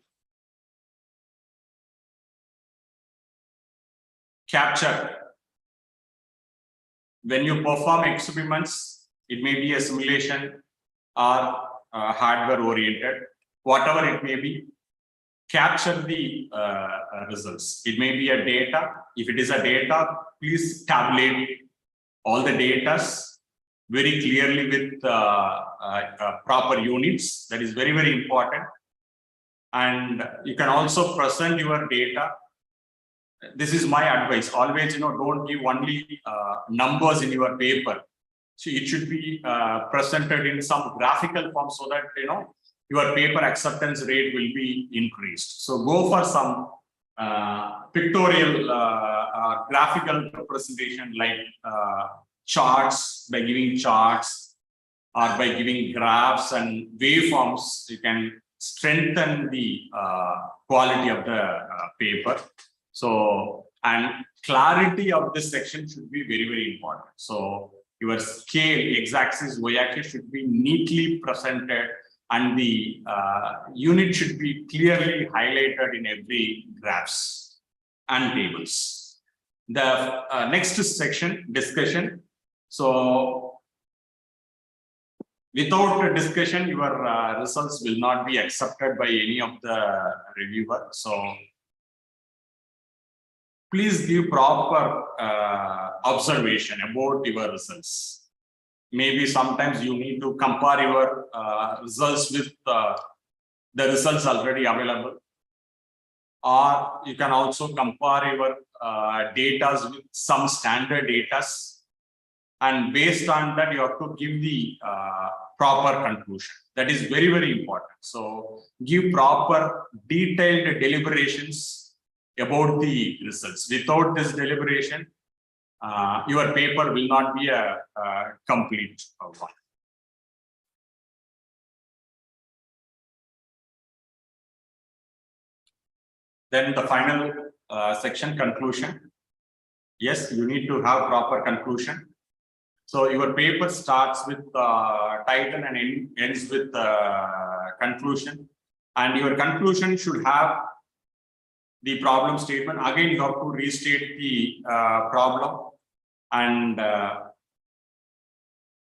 capture. When you perform experiments, it may be a simulation or hardware oriented, whatever it may be, capture the results. It may be a data. If it is a data, please tabulate all the data very clearly with proper units. That is very, very important. And you can also present your data. This is my advice. Always, don't give only numbers in your paper. So it should be presented in some graphical form, so that your paper acceptance rate will be increased. So go for some pictorial graphical representation, like charts. By giving charts or by giving graphs and waveforms, you can strengthen the quality of the paper. So, and clarity of this section should be very, very important. So your scale, x-axis, y-axis should be neatly presented, and the unit should be clearly highlighted in every graphs and tables. The next section, discussion. So without a discussion, your results will not be accepted by any of the reviewer. So please give proper observation about your results. Maybe sometimes you need to compare your results with the results already available, or you can also compare your data with some standard data, and based on that you have to give the proper conclusion. That is very, very important. So give proper detailed deliberations about the results. Without this deliberation, your paper will not be a complete one. Then the final section, conclusion. Yes, you need to have proper conclusion. So your paper starts with title and ends with conclusion, and your conclusion should have the problem statement. Again, you have to restate the problem and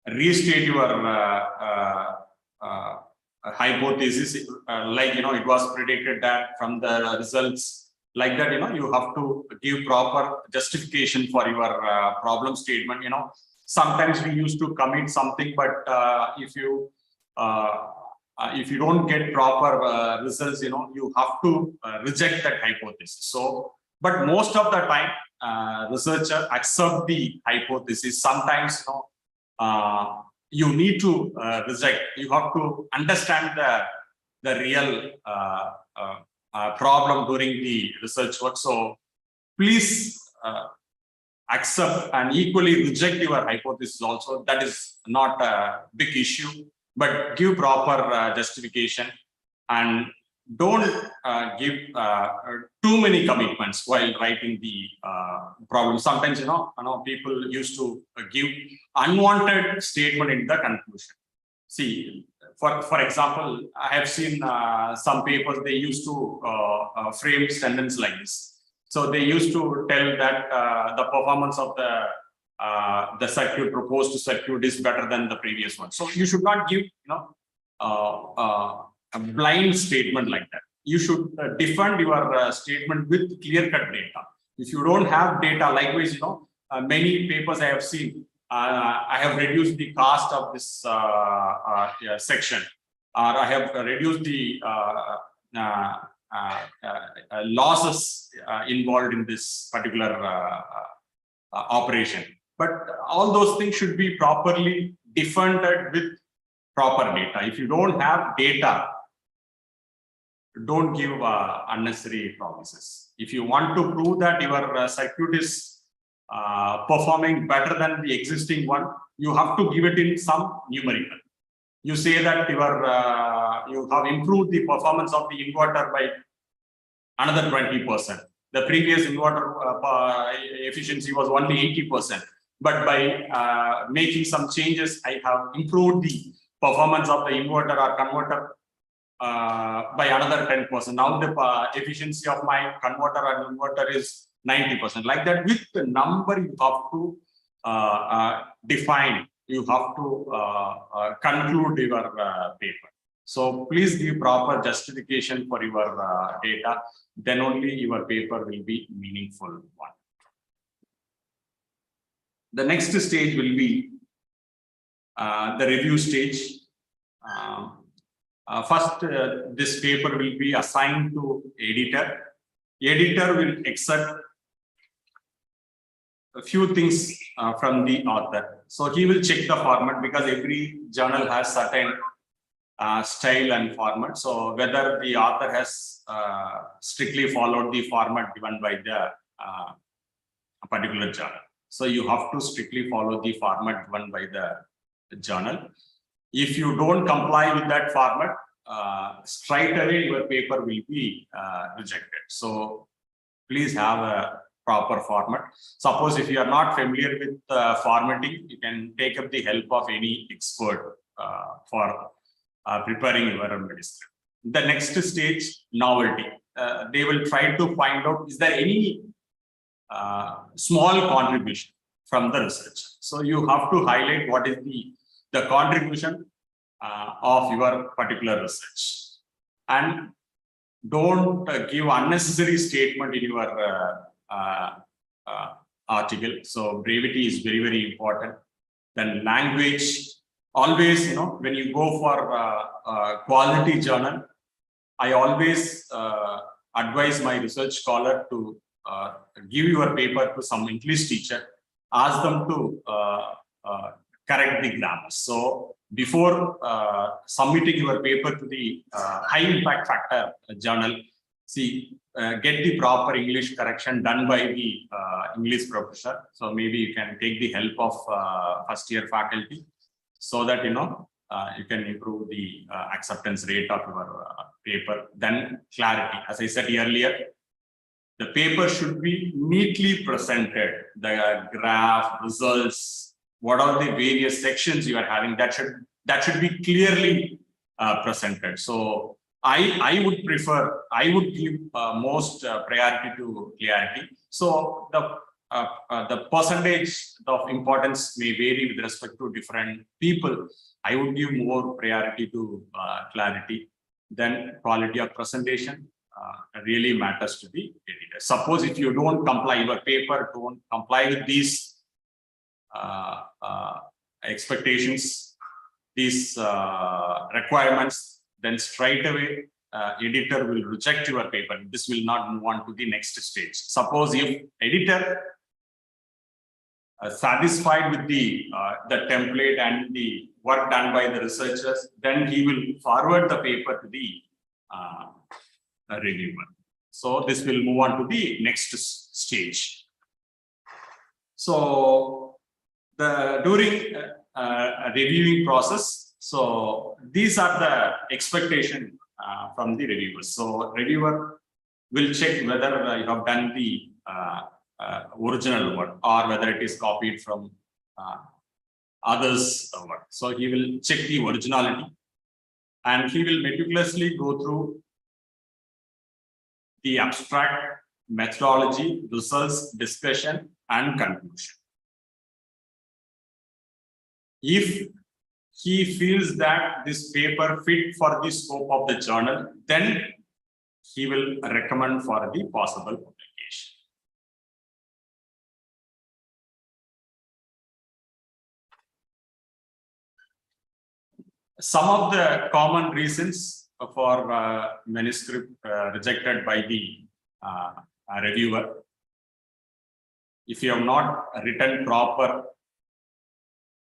restate your hypothesis. Like, you know, it was predicted that from the results, like that, you know, you have to give proper justification for your problem statement. You know, sometimes we used to commit something, but if you don't get proper results, you know, you have to reject that hypothesis. So, but most of the time, researcher accept the hypothesis. Sometimes, you know, you need to reject. You have to understand the real problem during the research work. So, please accept and equally reject your hypothesis also. That is not a big issue, but give proper justification and don't give too many commitments while writing the problem. Sometimes, you know, people used to give unwanted statement in the conclusion. See, for example, I have seen some papers, they used to frame sentence like this. So they used to tell that the performance of the circuit, proposed circuit, is better than the previous one. So you should not give, you know, a blind statement like that. You should defend your statement with clear-cut data. If you don't have data, likewise, you know, many papers I have seen, I have reduced the cost of this section, or I have reduced the losses involved in this particular operation. But all those things should be properly defended with proper data. If you don't have data, don't give unnecessary promises. If you want to prove that your circuit is performing better than the existing one, you have to give it in some numerical. You say that you have improved the performance of the inverter by another 20%. The previous inverter efficiency was only 80%. But by making some changes, I have improved the performance of the inverter or converter by another 10%. Now the efficiency of my converter and inverter is 90%. Like that, with the number you have to define, you have to conclude your paper. So please give proper justification for your data. Then only your paper will be meaningful one. The next stage will be the review stage. First, this paper will be assigned to editor. Editor will accept a few things from the author. So he will check the format, because every journal has certain style and format. So whether the author has strictly followed the format given by the particular journal. So you have to strictly follow the format given by the journal. If you don't comply with that format, straight away your paper will be rejected. So please have a proper format. Suppose if you are not familiar with formatting, you can take up the help of any expert for preparing your manuscript. The next stage, novelty. They will try to find out, is there any small contribution from the research. So you have to highlight what is the contribution of your particular research, and don't give unnecessary statement in your article. So brevity is very, very important. Then language, always, you know, when you go for quality journal, I always advise my research scholar to give your paper to some English teacher, ask them to correct the grammar. So before submitting your paper to the high impact factor journal, see, get the proper English correction done by the English professor. So maybe you can take the help of first year faculty, so that you know you can improve the acceptance rate of your paper. Then clarity, as I said earlier, the paper should be neatly presented. The graph, results, what are the various sections you are having, that should be clearly presented. So I would prefer, I would give most priority to clarity. So the percentage of importance may vary with respect to different people. I would give more priority to clarity. Then quality of presentation really matters to the editor. Suppose if you don't comply, your paper don't comply with these expectations, these requirements, then straight away editor will reject your paper. This will not move on to the next stage. Suppose if editor satisfied with the template and the work done by the researchers, then he will forward the paper to the reviewer. So this will move on to the next stage. So during reviewing process, so these are the expectation from the reviewers. So reviewer will check whether you have done the original work or whether it is copied from others' work. So he will check the originality and he will meticulously go through the abstract, methodology, results, discussion, and conclusion. If he feels that this paper fit for the scope of the journal, then he will recommend for the possible publication. Some of the common reasons for manuscript rejected by the reviewer: if you have not written proper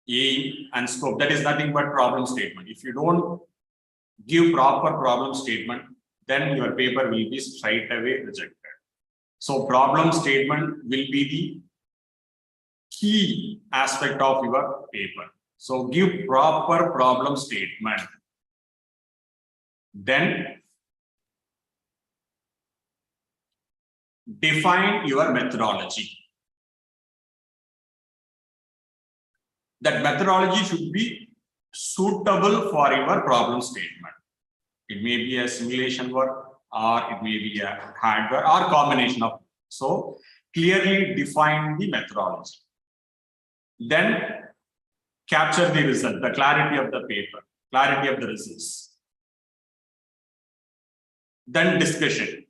aim and scope, that is nothing but problem statement. If you don't give proper problem statement, then your paper will be straight away rejected. So problem statement will be the key aspect of your paper. So give proper problem statement. Then define your methodology. That methodology should be suitable for your problem statement. It may be a simulation work, or it may be a hardware, or combination of. So clearly define the methodology. Then capture the result, the clarity of the paper, clarity of the results. Then discussion.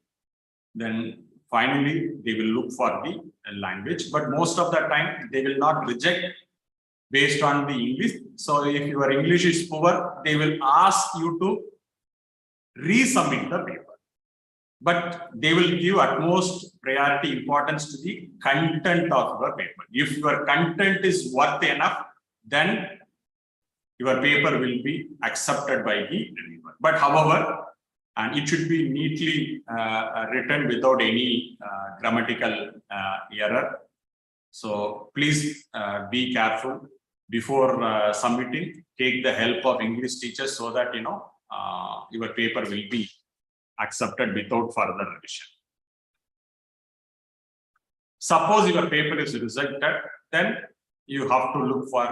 Then finally they will look for the language, but most of the time they will not reject based on the English. So if your English is poor, they will ask you to resubmit the paper. But they will give utmost priority importance to the content of your paper. If your content is worth enough, then your paper will be accepted by the reviewer. But however, and it should be neatly written without any grammatical error. So please be careful before submitting. Take the help of English teachers so that your paper will be accepted without further revision. Suppose your paper is rejected, then you have to look for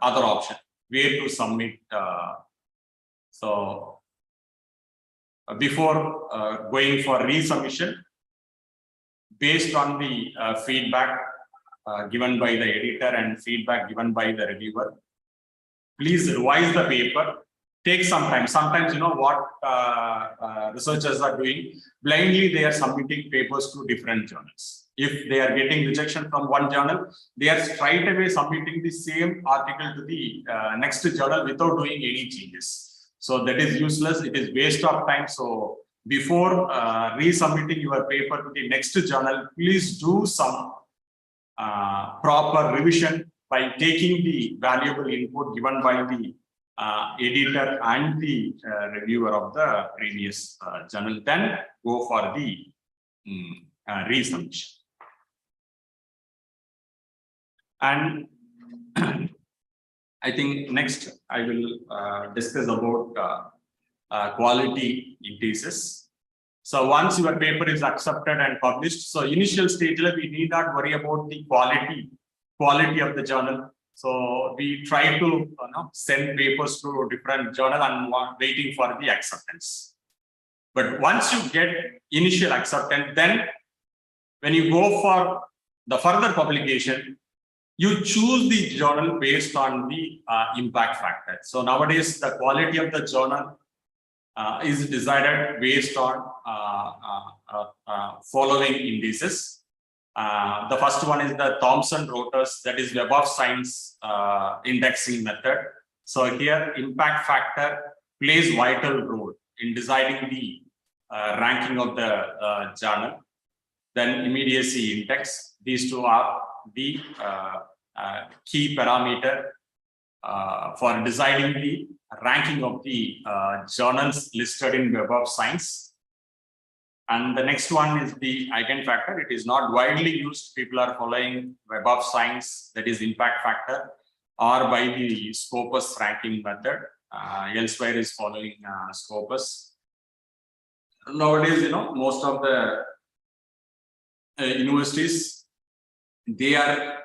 other option where to submit. So before going for resubmission, based on the feedback given by the editor and feedback given by the reviewer, please revise the paper. Take some time. Sometimes what researchers are doing, blindly they are submitting papers to different journals. If they are getting rejection from one journal, they are straight away submitting the same article to the next journal without doing any changes. So that is useless. It is waste of time. So before resubmitting your paper to the next journal, please do some proper revision by taking the valuable input given by the editor and the reviewer of the previous journal. Then go for the resubmission. And I think next I will discuss about quality indices. So once your paper is accepted and published, so initial stage we need not worry about the quality of the journal. So we try to send papers to different journal and waiting for the acceptance. But once you get initial acceptance, then when you go for the further publication, you choose the journal based on the impact factor. So nowadays, the quality of the journal is decided based on following indices. The first one is the Thomson-Reuters, that is Web of Science indexing method. So here, impact factor plays vital role in deciding the ranking of the journal. Then immediacy index. These two are the key parameter for deciding the ranking of the journals listed in Web of Science. And the next one is the eigenfactor. It is not widely used. People are following Web of Science, that is impact factor, or by the Scopus ranking method. Elsewhere is following Scopus. Nowadays, most of the universities, they are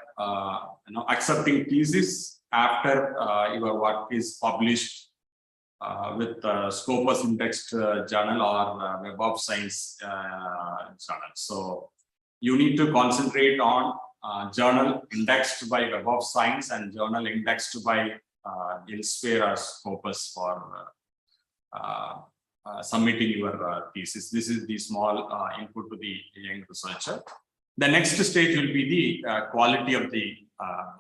accepting thesis after your work is published with Scopus indexed journal or Web of Science journal. So you need to concentrate on journal indexed by Web of Science and journal indexed by elsewhere or Scopus for submitting your thesis. This is the small input to the young researcher. The next stage will be the quality of the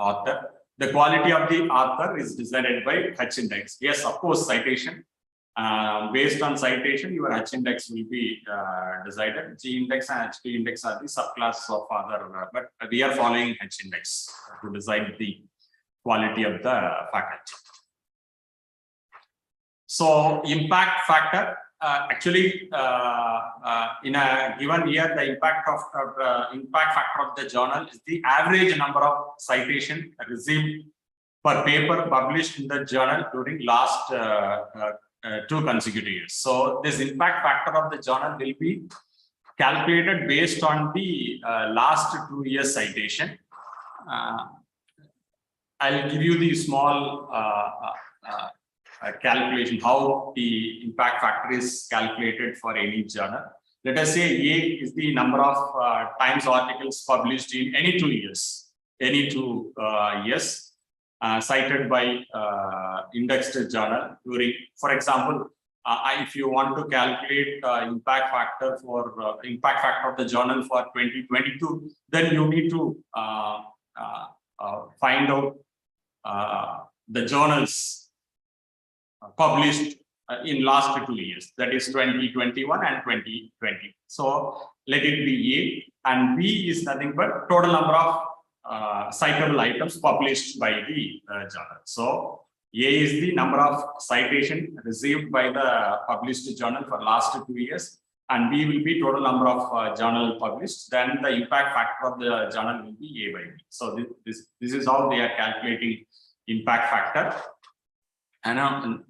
author. The quality of the author is decided by H index. Yes, of course, citation. Based on citation, your H index will be decided. G index and HP index are the subclasses of other, but we are following H index to decide the quality of the faculty. So impact factor, actually, in a given year, the impact factor of the journal is the average number of citation received per paper published in the journal during last 2 consecutive years. So this impact factor of the journal will be calculated based on the last 2 years citation. I'll give you the small calculation, how the impact factor is calculated for any journal. Let us say A is the number of times articles published in any 2 years, cited by indexed journal during, for example, if you want to calculate impact factor of the journal for 2022, then you need to find out the journals published in last 2 years, that is 2021 and 2020. So let it be A, and B is nothing but total number of citable items published by the journal. So A is the number of citation received by the published journal for last 2 years, and B will be total number of journal published. Then the impact factor of the journal will be A by B. So this is how they are calculating impact factor. And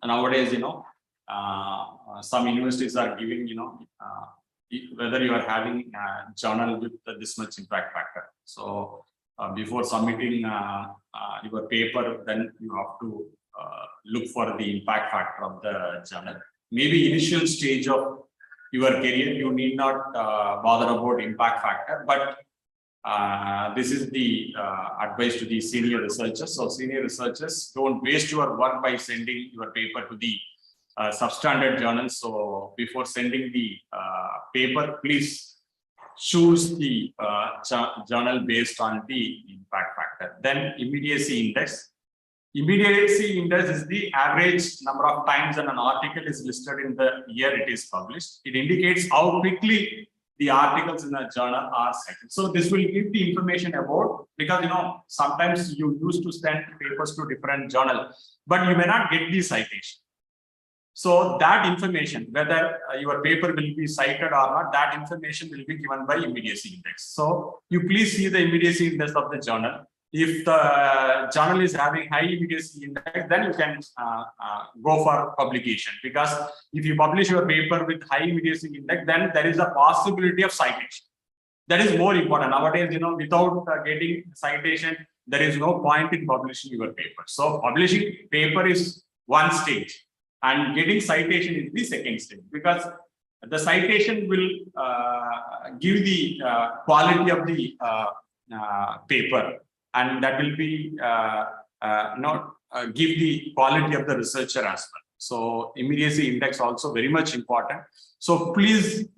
nowadays, some universities are giving, whether you are having a journal with this much impact factor. So before submitting your paper, then you have to look for the impact factor of the journal. Maybe initial stage of your career, you need not bother about impact factor, but this is the advice to the senior researchers. So senior researchers, don't waste your work by sending your paper to the substandard journals. So before sending the paper, please choose the journal based on the impact factor. Then immediacy index. Immediacy index is the average number of times an article is listed in the year it is published. It indicates how quickly the articles in the journal are cited. So this will give the information about, because sometimes you used to send papers to different journal, but you may not get the citation. So that information, whether your paper will be cited or not, that information will be given by immediacy index. So you please see the immediacy index of the journal. If the journal is having high immediacy index, then you can go for publication, because if you publish your paper with high immediacy index, then there is a possibility of citation. That is more important. Nowadays, without getting citation, there is no point in publishing your paper. So publishing paper is one stage, and getting citation is the second stage, because The citation will give the quality of the paper, and that will be not give the quality of the researcher as well. So immediacy index also very much important. So please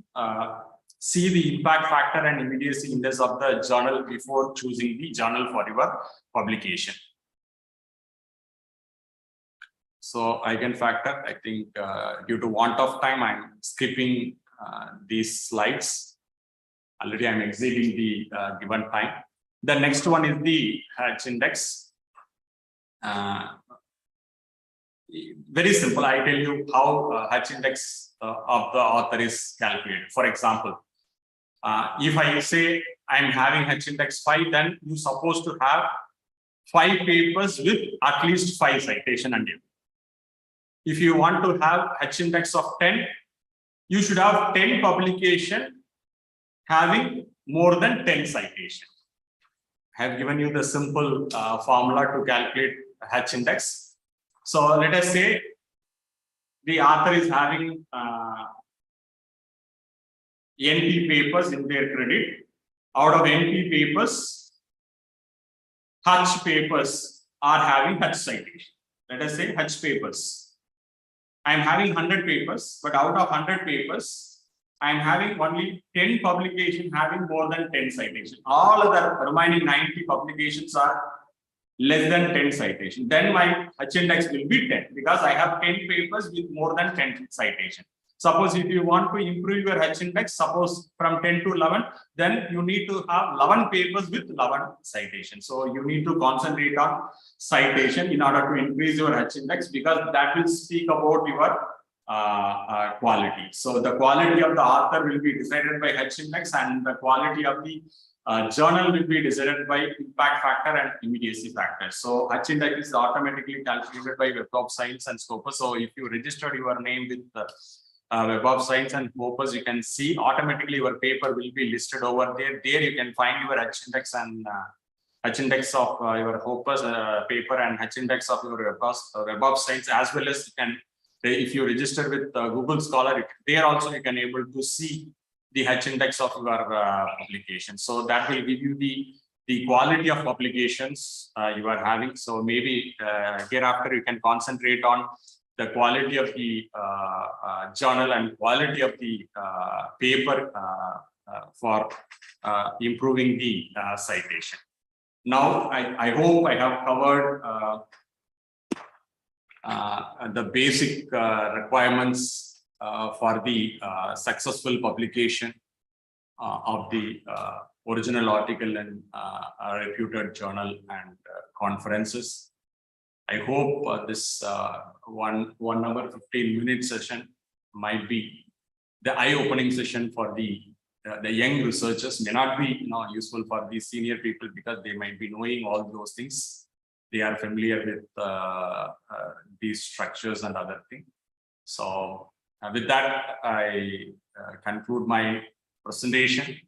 see the impact factor and immediacy index of the journal before choosing the journal for your publication. So eigen factor, I think due to want of time, I'm skipping these slides. Already I'm exceeding the given time. The next one is the H index. Very simple. I tell you how H index of the author is calculated. For example, if I say I'm having H index 5, then you're supposed to have 5 papers with at least 5 citation and everything. If you want to have H index of 10, you should have 10 publication having more than 10 citation. I have given you the simple formula to calculate H index. So let us say the author is having NP papers in their credit. Out of NP papers, H papers are having H citation. Let us say H papers. I am having 100 papers, but out of 100 papers, I am having only 10 publications having more than 10 citations. All other remaining 90 publications are less than 10 citations. Then my H index will be 10 because I have 10 papers with more than 10 citations. Suppose if you want to improve your H index, suppose from 10 to 11, then you need to have 11 papers with 11 citations. So you need to concentrate on citation in order to increase your H index, because that will speak about your quality. So the quality of the author will be decided by H index, and the quality of the journal will be decided by impact factor and immediacy factor. So H index is automatically calculated by Web of Science and Scopus. So if you registered your name with the Web of Science and Scopus, you can see automatically your paper will be listed over there. There you can find your H index and H index of your Scopus paper and H index of your Web of Science, as well as you can, if you register with Google Scholar, there also you can able to see the H index of your publication. So that will give you the quality of publications you are having. So maybe hereafter you can concentrate on the quality of the journal and quality of the paper for improving the citation. Now, I hope I have covered the basic requirements for the successful publication of the original article in a reputed journal and conferences. I hope this one hour 15-minute session might be the eye-opening session for the young researchers. May not be useful for the senior people because they might be knowing all those things. They are familiar with these structures and other things. So with that, I conclude my presentation.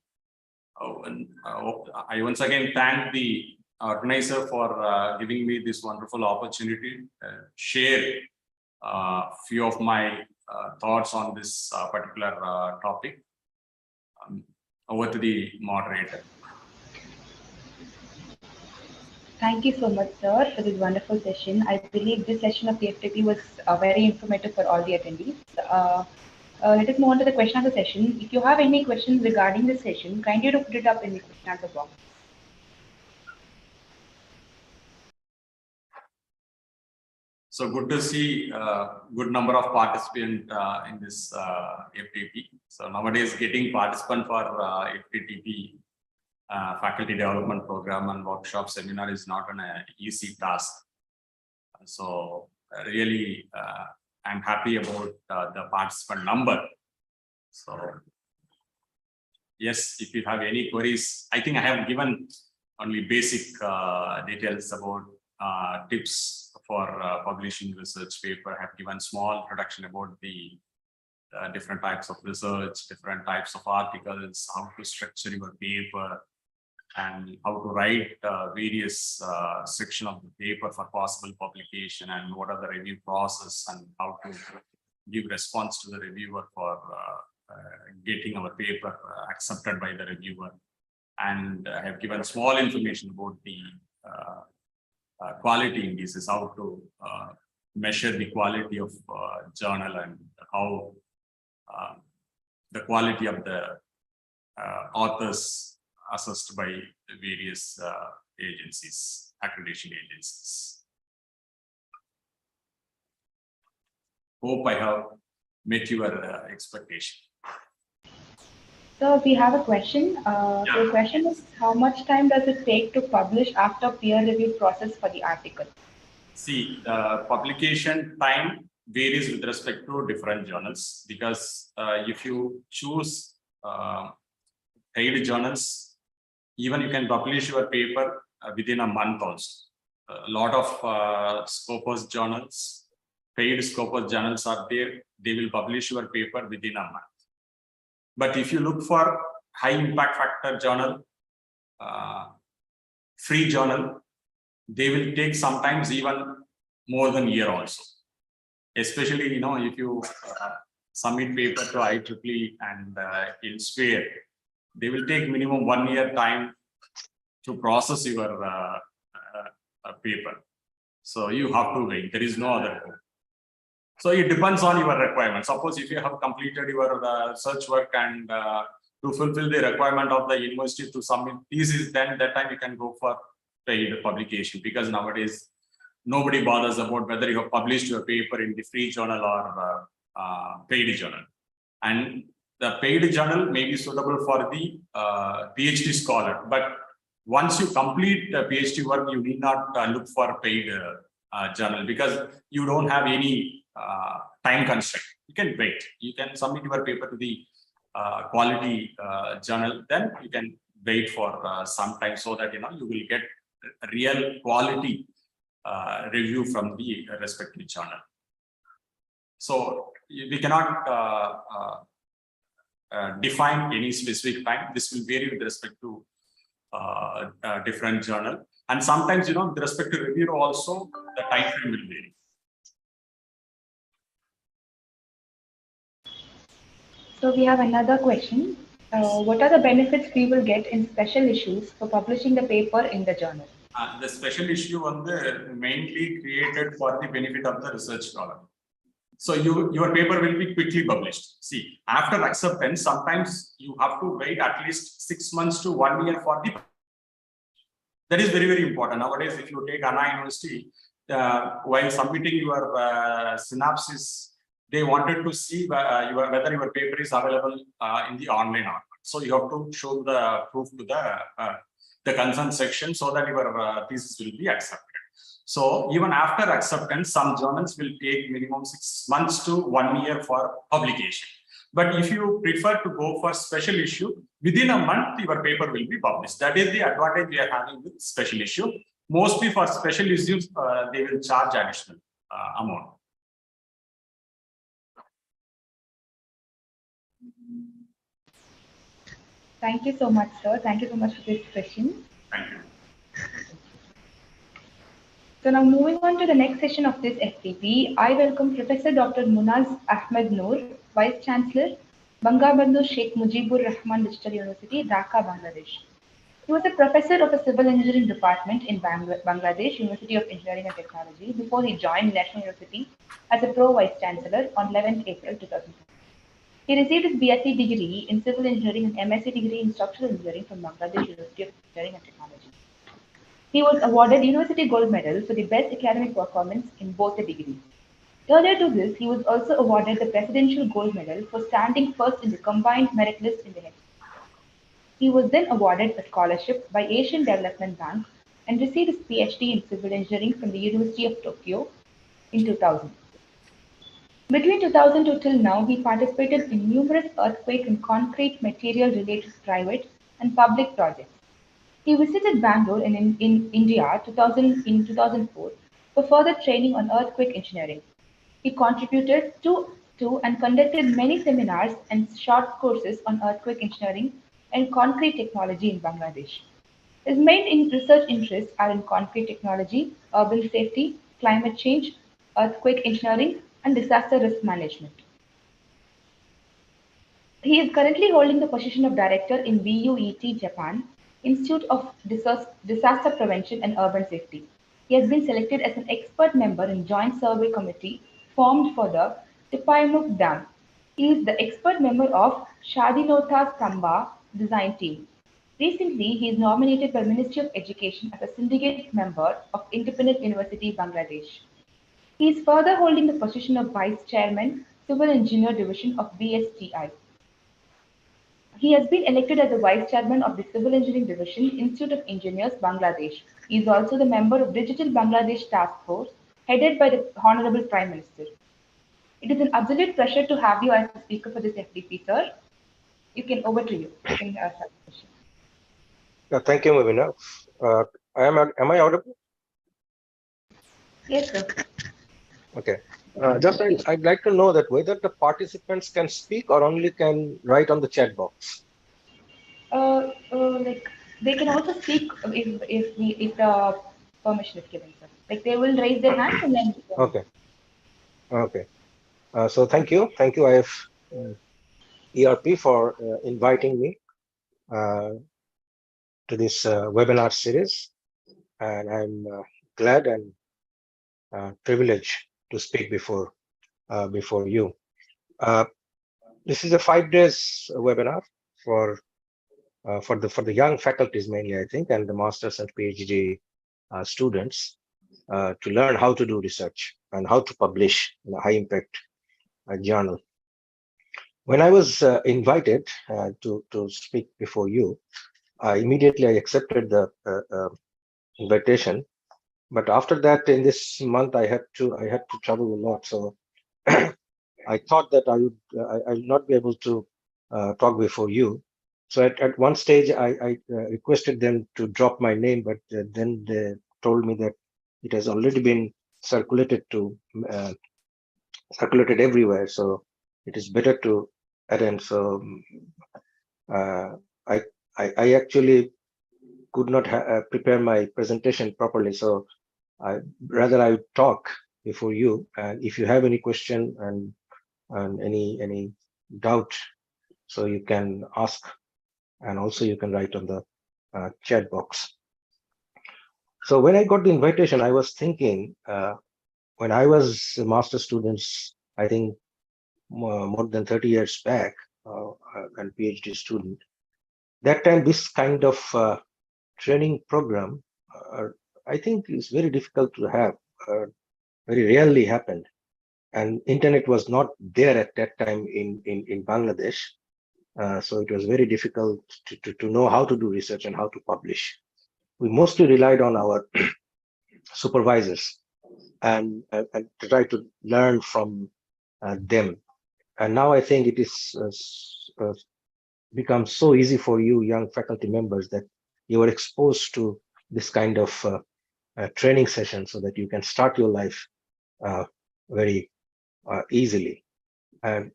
I once again thank the organizer for giving me this wonderful opportunity to share a few of my thoughts on this particular topic. Over to the moderator. Thank you so much, sir, for this wonderful session. I believe this session of the FTP was very informative for all the attendees. Let us move on to the question answer session. If you have any questions regarding this session, kindly put it up in the question answer box. So good to see good number of participants in this FTP. So nowadays getting participant for FTP faculty development program and workshop seminar is not an easy task. So really I'm happy about the participant number. So yes, if you have any queries, I think I have given only basic details about tips for publishing research paper. I have given small introduction about the different types of research, different types of articles, how to structure your paper, and how to write various section of the paper for possible publication, and what are the review process, and how to give response to the reviewer for getting our paper accepted by the reviewer, and I have given small information about the quality indices, how to measure the quality of journal and how the quality of the authors assessed by various agencies, accreditation agencies. Hope I have met your expectation. So we have a question. So the question is, how much time does it take to publish after peer review process for the article? See, the publication time varies with respect to different journals, because if you choose paid journals, even you can publish your paper within a month also. A lot of Scopus journals, paid Scopus journals are there, they will publish your paper within a month. But if you look for high impact factor journal, free journal, they will take sometimes even more than a year also. Especially, you know, if you submit paper to IEEE and elsewhere, they will take minimum 1 year time to process your paper. So you have to wait. There is no other way. So it depends on your requirements. Suppose if you have completed your research work and to fulfill the requirement of the university to submit thesis, then that time you can go for paid publication, because nowadays nobody bothers about whether you have published your paper in the free journal or paid journal. And the paid journal may be suitable for the PhD scholar, but once you complete the PhD work, you need not look for paid journal, because you don't have any time constraint. You can wait. You can submit your paper to the quality journal, then you can wait for some time, so that you will get real quality review from the respective journal. So we cannot define any specific time. This will vary with respect to different journal, and sometimes with respect to review also the time frame will vary. So we have another question. What are the benefits we will get in special issues for publishing the paper in the journal? The special issue mainly created for the benefit of the research scholar. So your paper will be quickly published. See, after acceptance, sometimes you have to wait at least 6 months to 1 year for the. That is very, very important. Nowadays, if you take Anna University, while submitting your synopsis, they wanted to see whether your paper is available in the online or not. So you have to show the proof to the consent section, so that your thesis will be accepted. So even after acceptance, some journals will take minimum 6 months to 1 year for publication. But if you prefer to go for special issue, within a month, your paper will be published. That is the advantage we are having with special issue. Mostly for special issues, they will charge additional amount. Thank you so much, sir. Thank you so much for this question. Thank you. So now moving on to the next session of this FTP, I welcome Professor Dr. Munaz Ahmed Noor, Vice-Chancellor, Bangabandhu Sheikh Mujibur Rahman Digital University, Dhaka, Bangladesh. He was a professor of the Civil Engineering Department in Bangladesh University of Engineering and Technology before he joined National University as a Pro Vice-Chancellor on 11th April 2002. He received his BSc degree in Civil Engineering and MSc degree in Structural Engineering from Bangladesh University of Engineering and Technology. He was awarded University Gold Medal for the best academic performance in both the degrees. Earlier to this, he was also awarded the Presidential Gold Medal for standing first in the combined merit list in the head. He was then awarded a scholarship by Asian Development Bank and received his PhD in Civil Engineering from the University of Tokyo in 2000. Between 2002 till now, he participated in numerous earthquake and concrete material related private and public projects. He visited Bangalore in India in 2004 for further training on earthquake engineering. He contributed to and conducted many seminars and short courses on earthquake engineering and concrete technology in Bangladesh. His main research interests are in concrete technology, urban safety, climate change, earthquake engineering, and disaster risk management. He is currently holding the position of Director in VUET Japan, Institute of Disaster Prevention and Urban Safety. He has been selected as an expert member in Joint Survey Committee formed for the Tipaimuk Dam. He is the expert member of Shadinotha Stamba design team. Recently, he is nominated by Ministry of Education as a syndicate member of Independent University Bangladesh. He is further holding the position of Vice Chairman, Civil Engineer Division of BSTI. He has been elected as the Vice Chairman of the Civil Engineering Division, Institute of Engineers, Bangladesh. He is also the member of Digital Bangladesh Task Force, headed by the Honorable Prime Minister. It is an absolute pleasure to have you as the speaker for this FDP, sir. Over to you. You can start the question. Thank you, Mavina. Am I audible? Yes, sir. Okay. I'd like to know that whether the participants can speak or only can write on the chat box. Like they can also speak if the permission is given, sir. Like they will raise their hands and then. Okay. Okay. So thank you, IFERP for inviting me to this webinar series, and I'm glad and privileged to speak before you. This is a 5 days webinar for the young faculties mainly, I think, and the masters and PhD students to learn how to do research and how to publish in a high impact journal. When I was invited to speak before you, immediately I accepted the invitation. But after that, in this month, I had to travel a lot. So I thought that I would not be able to talk before you. So at one stage, I requested them to drop my name, but then they told me that it has already been circulated everywhere. So it is better to attend. So I actually could not prepare my presentation properly. So I would talk before you. And if you have any question and any doubt, so you can ask, and also you can write on the chat box. So when I got the invitation, I was thinking, when I was a master students, I think more than 30 years back, and PhD student, that time this kind of training program, I think is very difficult to have, very rarely happened. And internet was not there at that time in Bangladesh. So it was very difficult to know how to do research and how to publish. We mostly relied on our supervisors and to try to learn from them. And now I think it is become so easy for you young faculty members that you are exposed to this kind of training session so that you can start your life very easily. And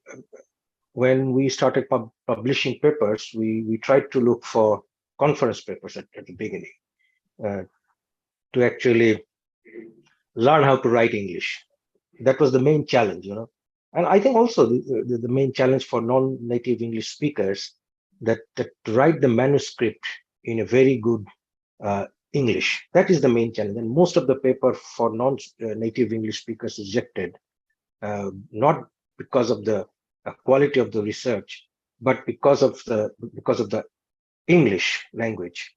when we started publishing papers, we tried to look for conference papers at the beginning to actually learn how to write English. That was the main challenge, you know. And I think also the main challenge for non-native English speakers that to write the manuscript in a very good English. That is the main challenge. And most of the paper for non-native English speakers is rejected, not because of the quality of the research, but because of the English language.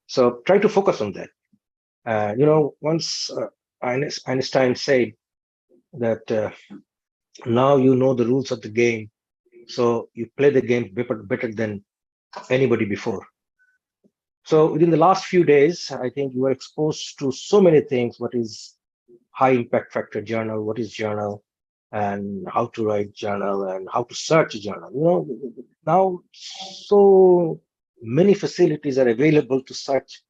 So try to focus on that. You know, once Einstein said that now you know the rules of the game, so you play the game better than anybody before. So within the last few days, I think you were exposed to so many things. What is high impact factor journal? What is journal? And how to write journal and how to search a journal. You know, now so many facilities are available to search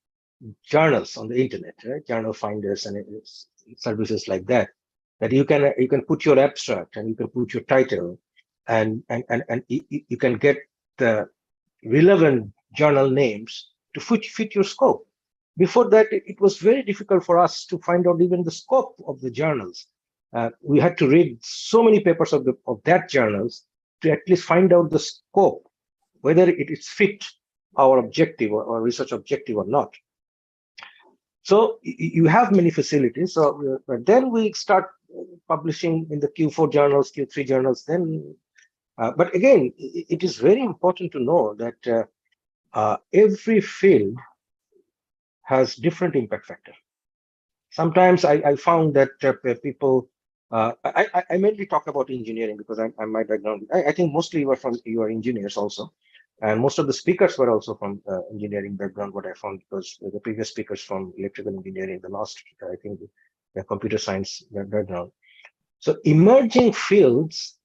journals on the internet, right? Journal finders and services like that. That you can put your abstract and you can put your title, and you can get the relevant journal names to fit your scope. Before that, it was very difficult for us to find out even the scope of the journals. We had to read so many papers of that journals to at least find out the scope, whether it is fit our objective or research objective or not. So you have many facilities. So but then we start publishing in the Q4 journals, Q3 journals. Then, but again, it is very important to know that every field has different impact factor. Sometimes I found that people, I mainly talk about engineering because I'm my background. I think mostly you are engineers also. And most of the speakers were also from engineering background, what I found, because the previous speakers from electrical engineering, the last, I think, the computer science background. So emerging fields,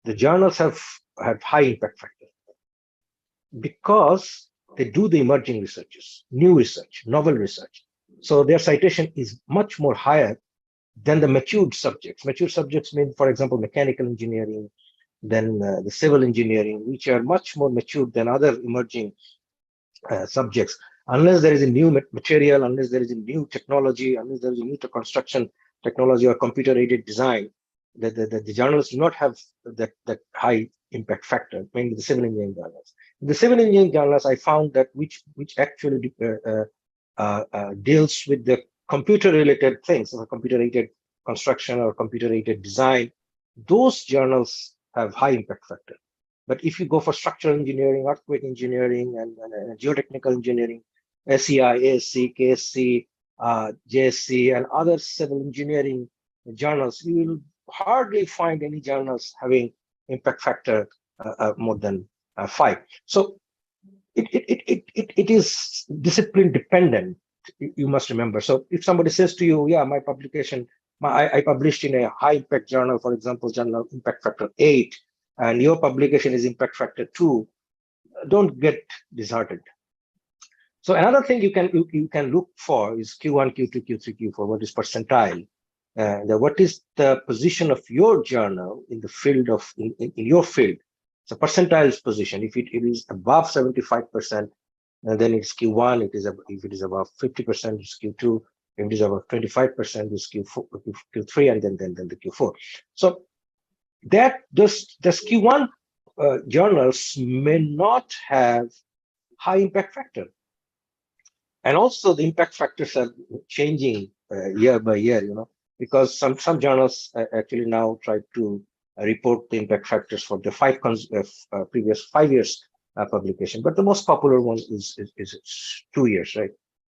the journals have high impact factor because they do the emerging researches, new research, novel research. So their citation is much more higher than the matured subjects. Matured subjects mean, for example, mechanical engineering, then the civil engineering, which are much more matured than other emerging subjects. Unless there is a new material, unless there is a new technology, unless there is a new construction technology or computer-aided design, the journals do not have that high impact factor, mainly the civil engineering journals. In the civil engineering journals, I found that which actually deals with the computer-related things, computer-aided construction or computer-aided design, those journals have high impact factor. But if you go for structural engineering, earthquake engineering, and geotechnical engineering, SEI, ASC, KSC, JSC, and other civil engineering journals, you will hardly find any journals having impact factor more than 5. So it is discipline dependent, you must remember. So if somebody says to you, yeah, my publication, I published in a high impact journal, for example, journal impact factor 8, and your publication is impact factor 2, don't get disheartened. So another thing you can look for is Q1, Q2, Q3, Q4. What is percentile? What is the position of your journal in the field of in your field? So percentile position. If it is above 75%, then it's Q1. If it is above 50%, it's Q2. If it is above 25%, it's Q3, and then the Q4. So that does Q1 journals may not have high impact factor, and also the impact factors are changing year by year. Because some journals actually now try to report the impact factors for the previous 5 years publication, but the most popular one is 2 years, right?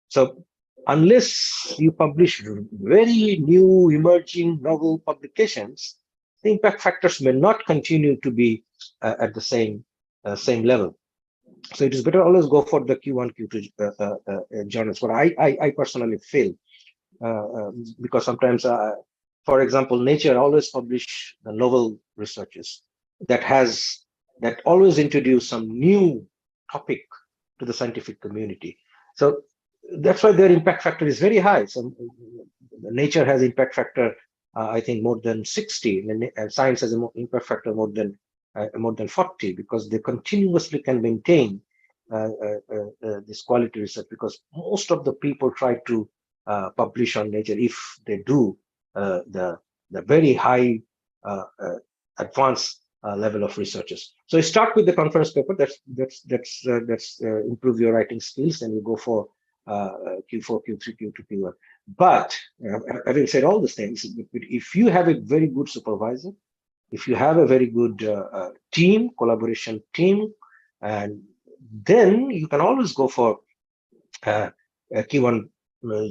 So unless you publish very new, emerging, novel publications, the impact factors may not continue to be at the same level. So it is better always go for the Q1, Q2 journals. What I personally feel, because sometimes, for example, Nature always publish the novel researches that always introduce some new topic to the scientific community. So that's why their impact factor is very high. So Nature has impact factor, I think, more than 60, and Science has an impact factor more than 40, because they continuously can maintain this quality research, because most of the people try to publish on Nature if they do the very high advanced level of researchers. So you start with the conference paper. That's improve your writing skills, and you go for Q4, Q3, Q2, Q1. But having said all these things, if you have a very good supervisor, if you have a very good collaboration team, and then you can always go for Q1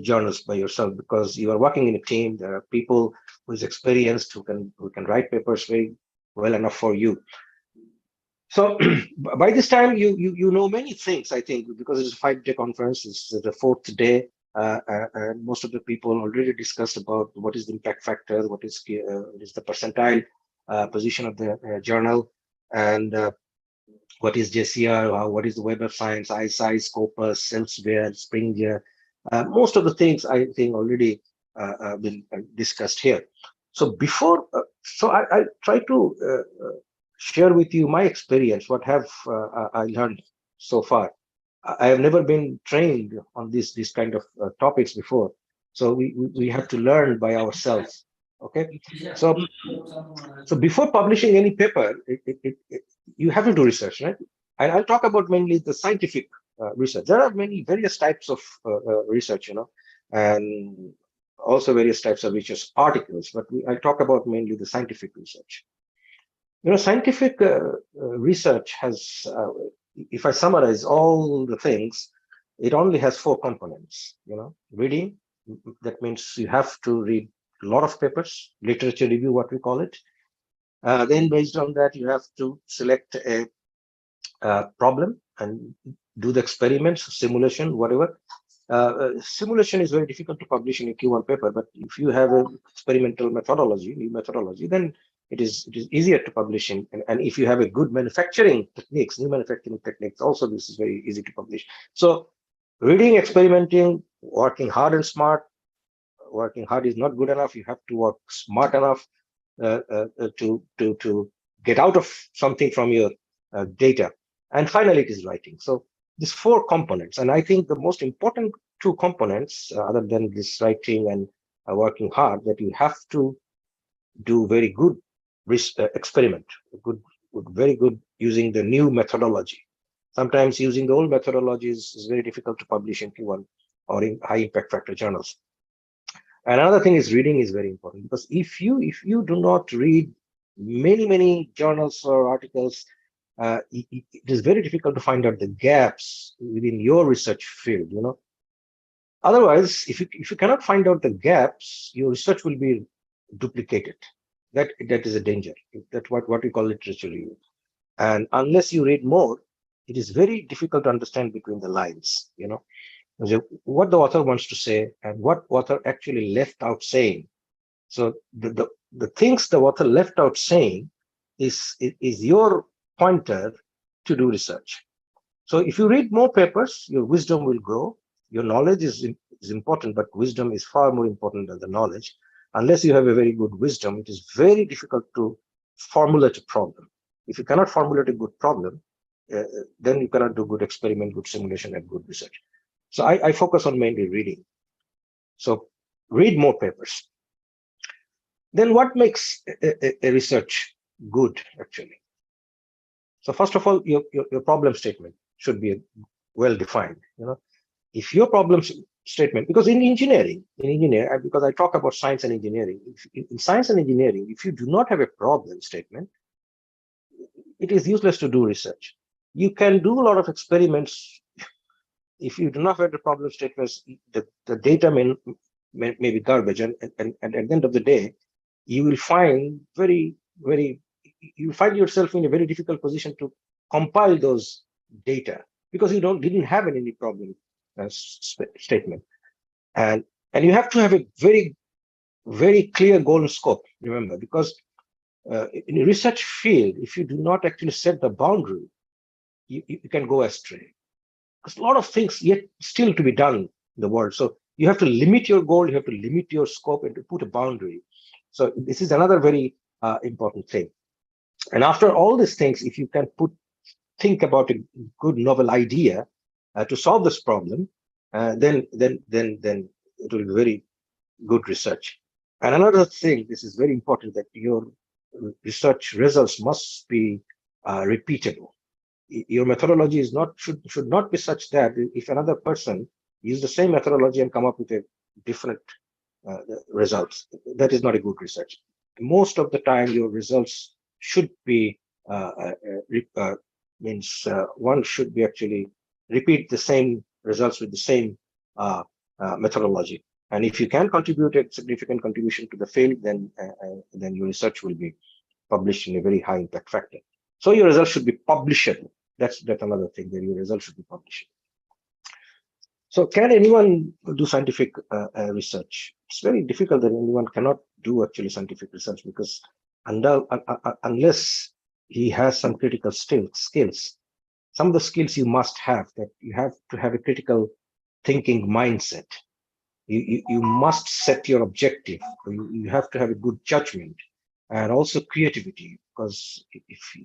journals by yourself, because you are working in a team. There are people who is experienced who can write papers very well enough for you. So by this time you know many things, I think, because it's a 5-day conference. It's the 4th day, and most of the people already discussed about what is the impact factor, what is the percentile position of the journal, and what is JCR, what is the Web of Science, iSize, Scopus, Elsevier, Springer. Most of the things I think already been discussed here. So before, I try to share with you my experience. What have I learned so far? I have never been trained on this kind of topics before, so we have to learn by ourselves. Okay, so before publishing any paper, you have to do research, right? And I'll talk about mainly the scientific research. There are many various types of research, and also various types of research articles, but I'll talk about mainly the scientific research. Scientific research has, if I summarize all the things, it only has 4 components. Reading, that means you have to read a lot of papers, literature review, what we call it. Then based on that, you have to select a problem and do the experiments, simulation, whatever. Simulation is very difficult to publish in a Q1 paper, but if you have a experimental methodology, new methodology, then it is easier to publish in. And if you have a good manufacturing techniques, new manufacturing techniques, also this is very easy to publish. So reading, experimenting, working hard and smart. Working hard is not good enough. You have to work smart enough to get out of something from your data. And finally, it is writing. So these 4 components, and I think the most important 2 components, other than this writing and working hard, that you have to do very good experiment, very good using the new methodology. Sometimes using the old methodologies is very difficult to publish in Q1 or in high impact factor journals. And another thing is reading is very important, because if you do not read many journals or articles, it is very difficult to find out the gaps within your research field. Otherwise, if you cannot find out the gaps, your research will be duplicated. That is a danger. That's what we call literature review. And unless you read more, it is very difficult to understand between the lines. What the author wants to say and what author actually left out saying. So the things the author left out saying is your pointer to do research. So if you read more papers, your wisdom will grow. Your knowledge is important, but wisdom is far more important than the knowledge. Unless you have a very good wisdom, it is very difficult to formulate a problem. If you cannot formulate a good problem, then you cannot do good experiment, good simulation, and good research. So I focus on mainly reading. So read more papers. Then what makes a research good, actually? So first of all, your problem statement should be well defined. If your problem statement, because in engineering, because I talk about science and engineering, in science and engineering, if you do not have a problem statement, it is useless to do research. You can do a lot of experiments. If you do not have the problem statements, the data may be garbage, and at the end of the day, you will find you find yourself in a very difficult position to compile those data, because you didn't have any problem statement, and you have to have a very clear goal and scope. Remember, because in a research field, if you do not actually set the boundary, you can go astray. Because a lot of things yet still to be done in the world. So you have to limit your goal, you have to limit your scope, and to put a boundary. So this is another very important thing. And after all these things, if you can think about a good novel idea to solve this problem, then it will be very good research. And another thing, this is very important, that your research results must be repeatable. Your methodology should not be such that if another person use the same methodology and come up with a different results, that is not a good research. Most of the time, your results should be one should be actually repeat the same results with the same methodology. And if you can contribute a significant contribution to the field, then your research will be published in a very high impact factor. So your results should be publishable. That's another thing, that your results should be publishable. So can anyone do scientific research? It's very difficult that anyone cannot do actually scientific research, because unless he has some critical skills, some of the skills you must have, that you have to have a critical thinking mindset. You must set your objective. You have to have a good judgment, and also creativity, because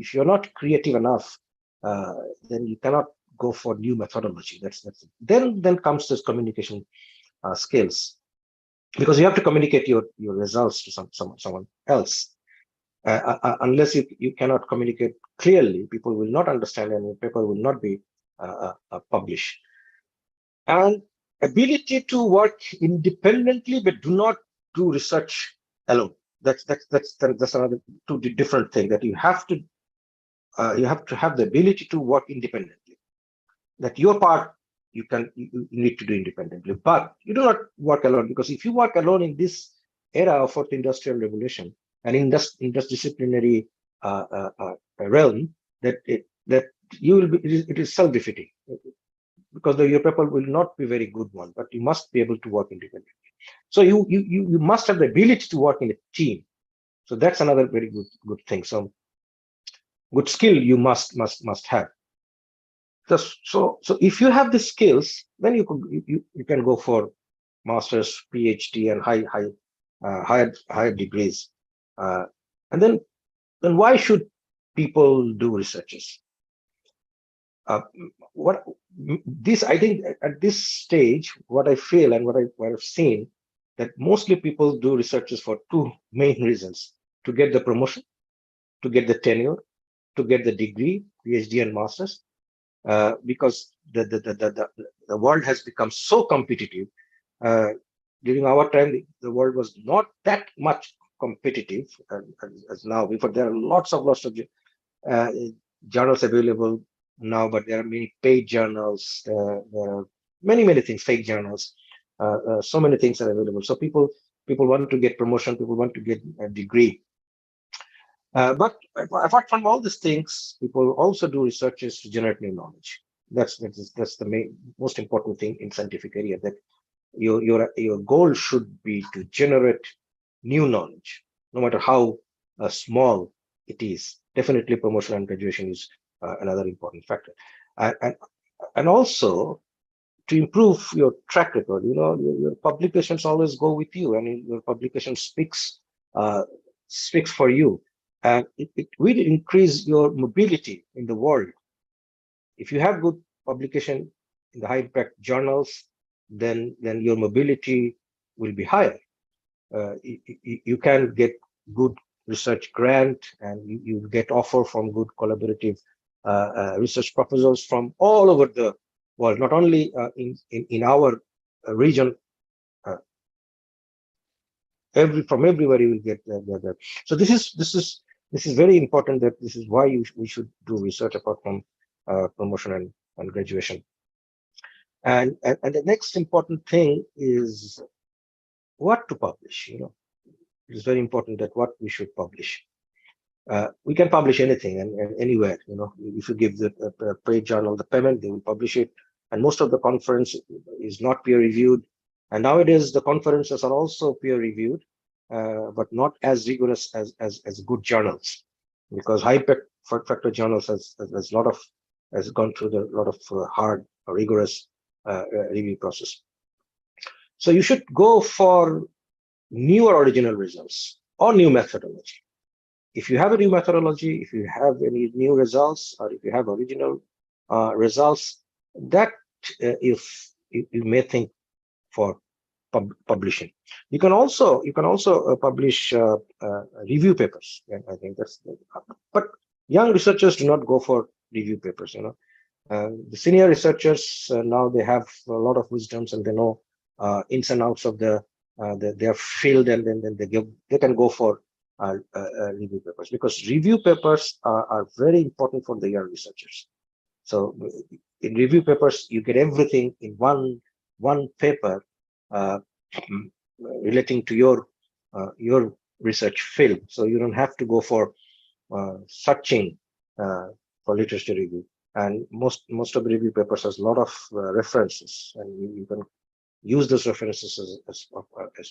if you're not creative enough, then you cannot go for new methodology. Then comes this communication skills. because you have to communicate your results to someone else. Unless you cannot communicate clearly, people will not understand, and your paper will not be published. And ability to work independently, but do not do research alone. That's another two different thing, that you have to have the ability to work independently. That your part you need to do independently, but you do not work alone, because if you work alone in this era of fourth industrial revolution and in this interdisciplinary realm, that you will be, it is self-defeating, because your paper will not be a very good one, but you must be able to work independently. So you must have the ability to work in a team. So that's another very good thing. So good skill you must have. So if you have the skills, then you can go for master's, PhD, and higher degrees. And then why should people do researches? I think at this stage, what I feel and what I've seen, that mostly people do researches for two main reasons: to get the promotion, to get the tenure, to get the degree, PhD and masters. Because the world has become so competitive. During our time, the world was not that much competitive as now. Before, there are lots of journals available now, but there are many paid journals. There are many things, fake journals. So many things are available. So people want to get promotion. People want to get a degree. But apart from all these things, people also do researches to generate new knowledge. That's the most important thing in scientific area, that your goal should be to generate new knowledge, no matter how small it is. Definitely promotion and graduation is another important factor. And also to improve your track record. Your publications always go with you, and your publication speaks for you. And it will increase your mobility in the world. If you have good publication in the high impact journals, then your mobility will be higher. You can get good research grant, and you get offer from good collaborative research proposals from all over the world, not only in our region. From everywhere you will get that. So this is very important, that this is why we should do research apart from promotion and graduation. And the next important thing is what to publish. It is very important that what we should publish. We can publish anything and anywhere. If you give the paid journal the payment, they will publish it. And most of the conference is not peer reviewed. And nowadays the conferences are also peer reviewed, but not as rigorous as good journals, because high factor journals has gone through a lot of hard, rigorous review process. So you should go for new or original results or new methodology. If you have a new methodology, if you have any new results, or if you have original results, that if you may think for publishing. You can also publish review papers. And I think but young researchers do not go for review papers. The senior researchers now, they have a lot of wisdoms, and they know ins and outs of their field, and then they can go for review papers, because review papers are very important for the young researchers. So in review papers, you get everything in one paper relating to your research field. So you don't have to go for searching for literature review. And most of the review papers has a lot of references, and you can use those references as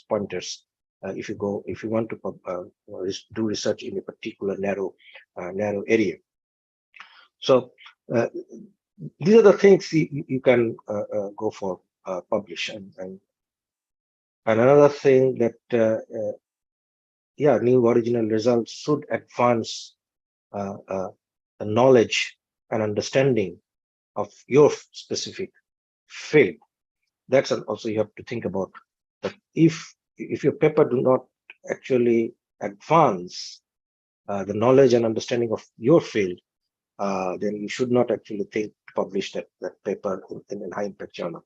pointers if you want to do research in a particular narrow area. So these are the things you can go for publish. And another thing that new original results should advance the knowledge and understanding of your specific field. That's also you have to think about, that if if your paper do not actually advance the knowledge and understanding of your field, then you should not actually think to publish that paper in a high impact journal.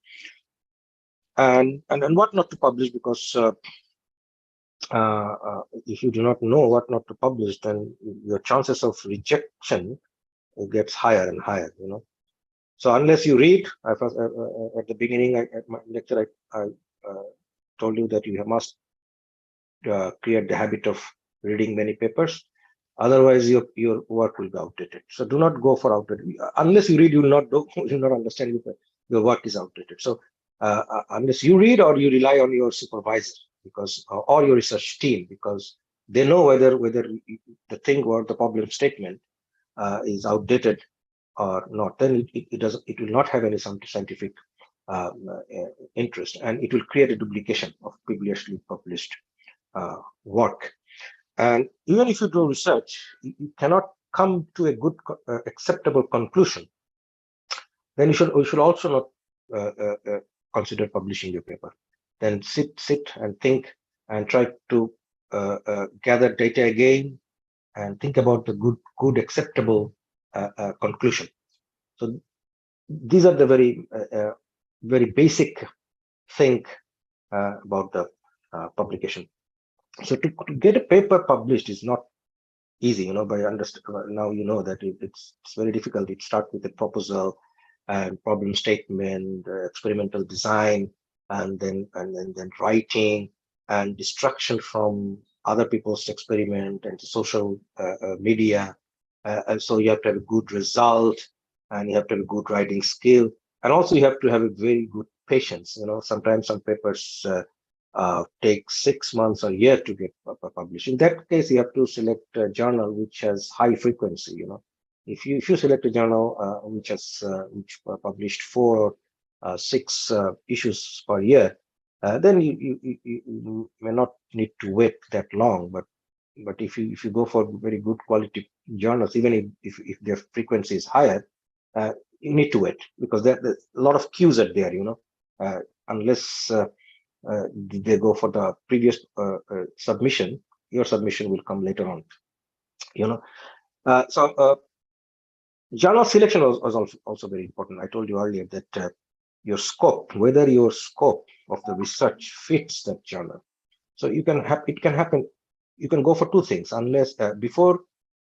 And what not to publish, because if you do not know what not to publish, then your chances of rejection gets higher and higher, you know. So unless you read, at the beginning at my lecture, I told you that you must create the habit of reading many papers. Otherwise, your work will be outdated. So do not go for outdated. Unless you read, you will not understand your work is outdated. So unless you read, or you rely on your supervisor, because or your research team, because they know whether the thing or the problem statement is outdated or not, then it will not have any scientific interest, and it will create a duplication of previously published work. And even if you do research, you cannot come to a good acceptable conclusion, then you should also not consider publishing your paper. Then sit and think and try to gather data again and think about the good acceptable conclusion. So these are the very basic thing about the publication. So to get a paper published is not easy, you know. Now you know that it's very difficult. It starts with a proposal and problem statement, experimental design, and then writing and destruction from other people's experiment and social media. And so you have to have a good result, and you have to have a good writing skill, and also you have to have a very good patience. You know, sometimes some papers take 6 months or a year to get published. In that case, you have to select a journal which has high frequency. You know, if you select a journal which published 4 or 6 issues per year, then you may not need to wait that long. But if you go for very good quality journals, even if their frequency is higher, you need to wait, because there's a lot of queues are there. You know, unless they go for the previous submission, your submission will come later on, you know. So journal selection was also very important. I told you earlier that your scope, whether your scope of the research fits that journal. So it can happen. You can go for 2 things. Unless before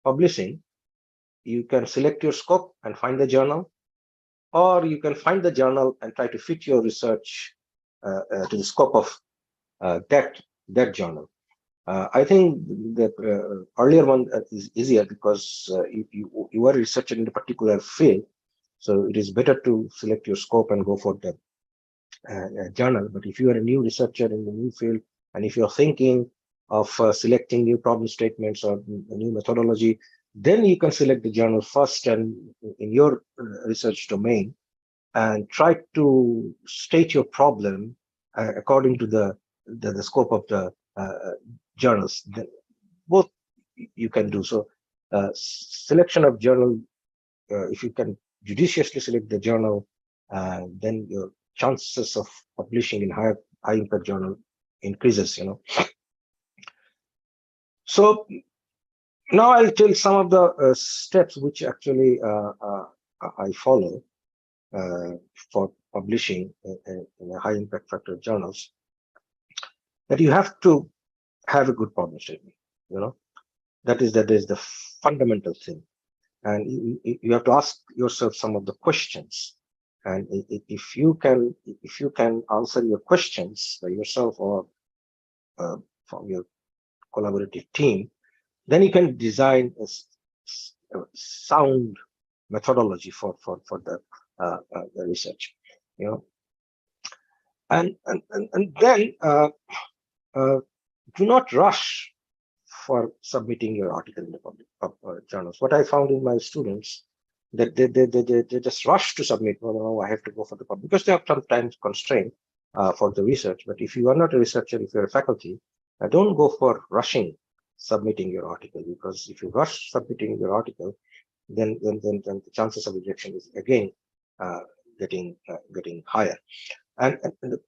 publishing, you can select your scope and find the journal, or you can find the journal and try to fit your research to the scope of that journal. I think the earlier one is easier, because if you are researching in a particular field, so it is better to select your scope and go for the journal. But if you are a new researcher in the new field, and if you're thinking of selecting new problem statements or a new methodology, then you can select the journal first and in your research domain, and try to state your problem according to the scope of the journals. Both you can do. So selection of journal, if you can judiciously select the journal, then your chances of publishing in high impact journal increases, you know. So now I'll tell some of the steps which actually I follow for publishing in a high impact factor journals. That you have to have a good problem statement, you know. That is the fundamental thing, and you have to ask yourself some of the questions. And if you can answer your questions by yourself or from your collaborative team, then you can design a sound methodology for the research, you know. And then do not rush for submitting your article in the public journals. What I found in my students, that they just rush to submit. No, I have to go for the public, because they have sometimes constraint for the research. But if you are not a researcher, if you're a faculty, don't go for rushing submitting your article, because if you rush submitting your article, then the chances of rejection is again getting higher. And the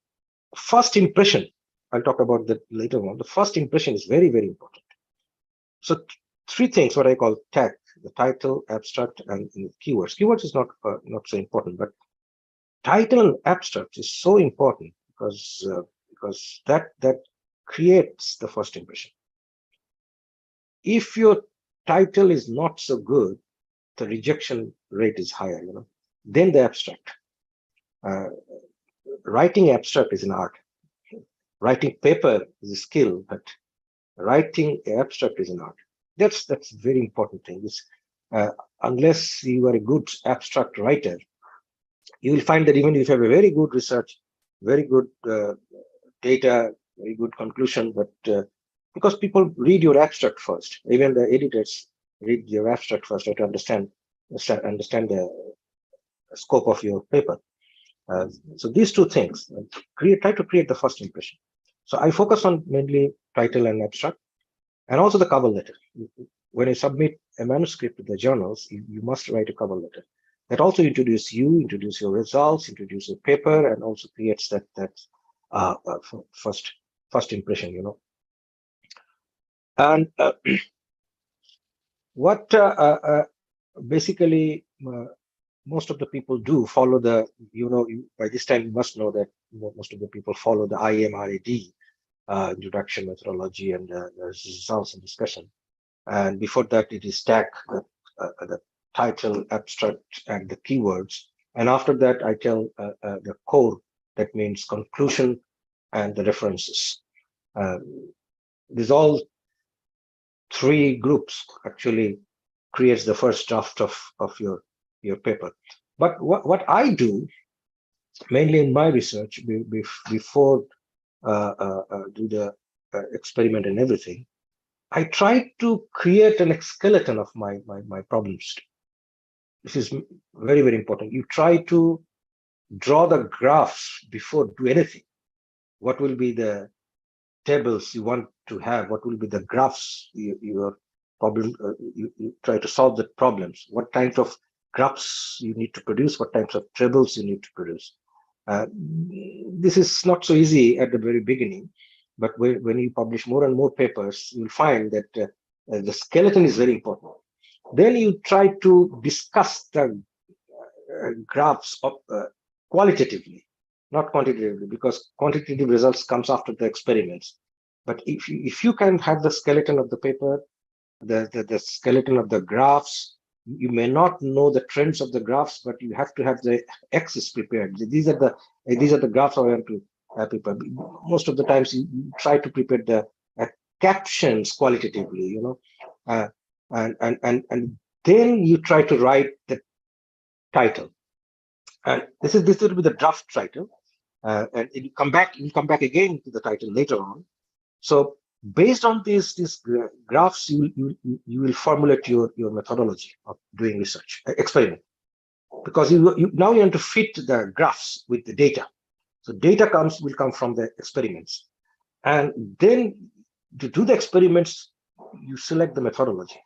first impression I'll talk about that later on. The first impression is very, very important. So three things, what I call tag: the title, abstract, and keywords. Keywords is not so important, but title and abstract is so important because that creates the first impression. If your title is not so good, the rejection rate is higher, than the abstract. Writing abstract is an art. Writing paper is a skill, but writing abstract is an art. That's very important thing. Unless you are a good abstract writer, you will find that even if you have a very good research, very good data, very good conclusion, but because people read your abstract first, even the editors read your abstract first to understand the scope of your paper. So these two things, try to create the first impression. So I focus on mainly title and abstract, and also the cover letter. When you submit a manuscript to the journals, you must write a cover letter. That also introduce your results, introduce your paper, and also creates that first impression, And what basically most of the people do follow the, by this time you must know that most of the people follow the IMRED, introduction, methodology, and the results and discussion. And before that, it is tag, the title, abstract, and the keywords. And after that, I tell the core, that means conclusion and the references. These all three groups actually creates the first draft of your paper. But what I do mainly in my research before do the experiment and everything, I try to create an skeleton of my problems. This is very, very important. You try to draw the graphs before do anything. What will be the tables you want to have? What will be the graphs your problem? You try to solve the problems. What kinds of graphs you need to produce? What types of tables you need to produce? This is not so easy at the very beginning, but when you publish more and more papers, you'll find that the skeleton is very important. Then you try to discuss the graphs qualitatively, not quantitatively, because quantitative results comes after the experiments. But if you can have the skeleton of the paper, the skeleton of the graphs, you may not know the trends of the graphs, but you have to have the axis prepared. These are the graphs I want to prepare. Most of the times you try to prepare the captions qualitatively, and then you try to write the title. And this will be the draft title, and you come back again to the title later on. So based on these graphs, you will formulate your methodology of doing research experiment, because now you want to fit the graphs with the data. So data will come from the experiments, and then to do the experiments, you select the methodology,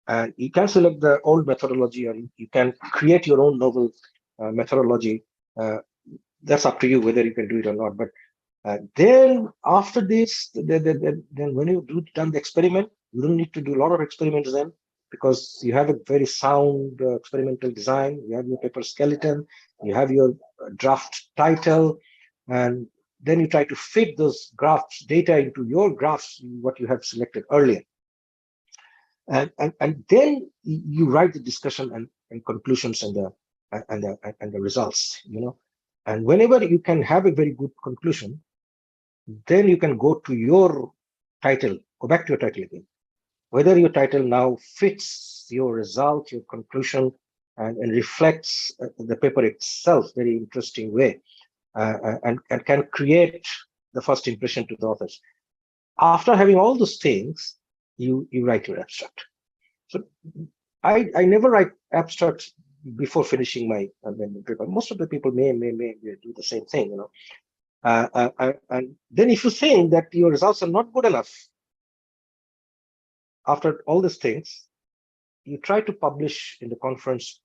and you can select the old methodology, or you can create your own novel methodology. That's up to you whether you can do it or not. But then after this, then when you done the experiment, you don't need to do a lot of experiments then, because you have a very sound experimental design. You have your paper skeleton, you have your draft title, and then you try to fit those graphs data into your graphs, what you have selected earlier. And then you write the discussion and conclusions and the results, And whenever you can have a very good conclusion, then you can go to your title, go back to your title again. Whether your title now fits your result, your conclusion, and reflects the paper itself very interesting way, and can create the first impression to the authors. After having all those things, you write your abstract. So I never write abstracts before finishing my paper. Most of the people may do the same thing, and then if you think that your results are not good enough, after all these things, you try to publish in the conference,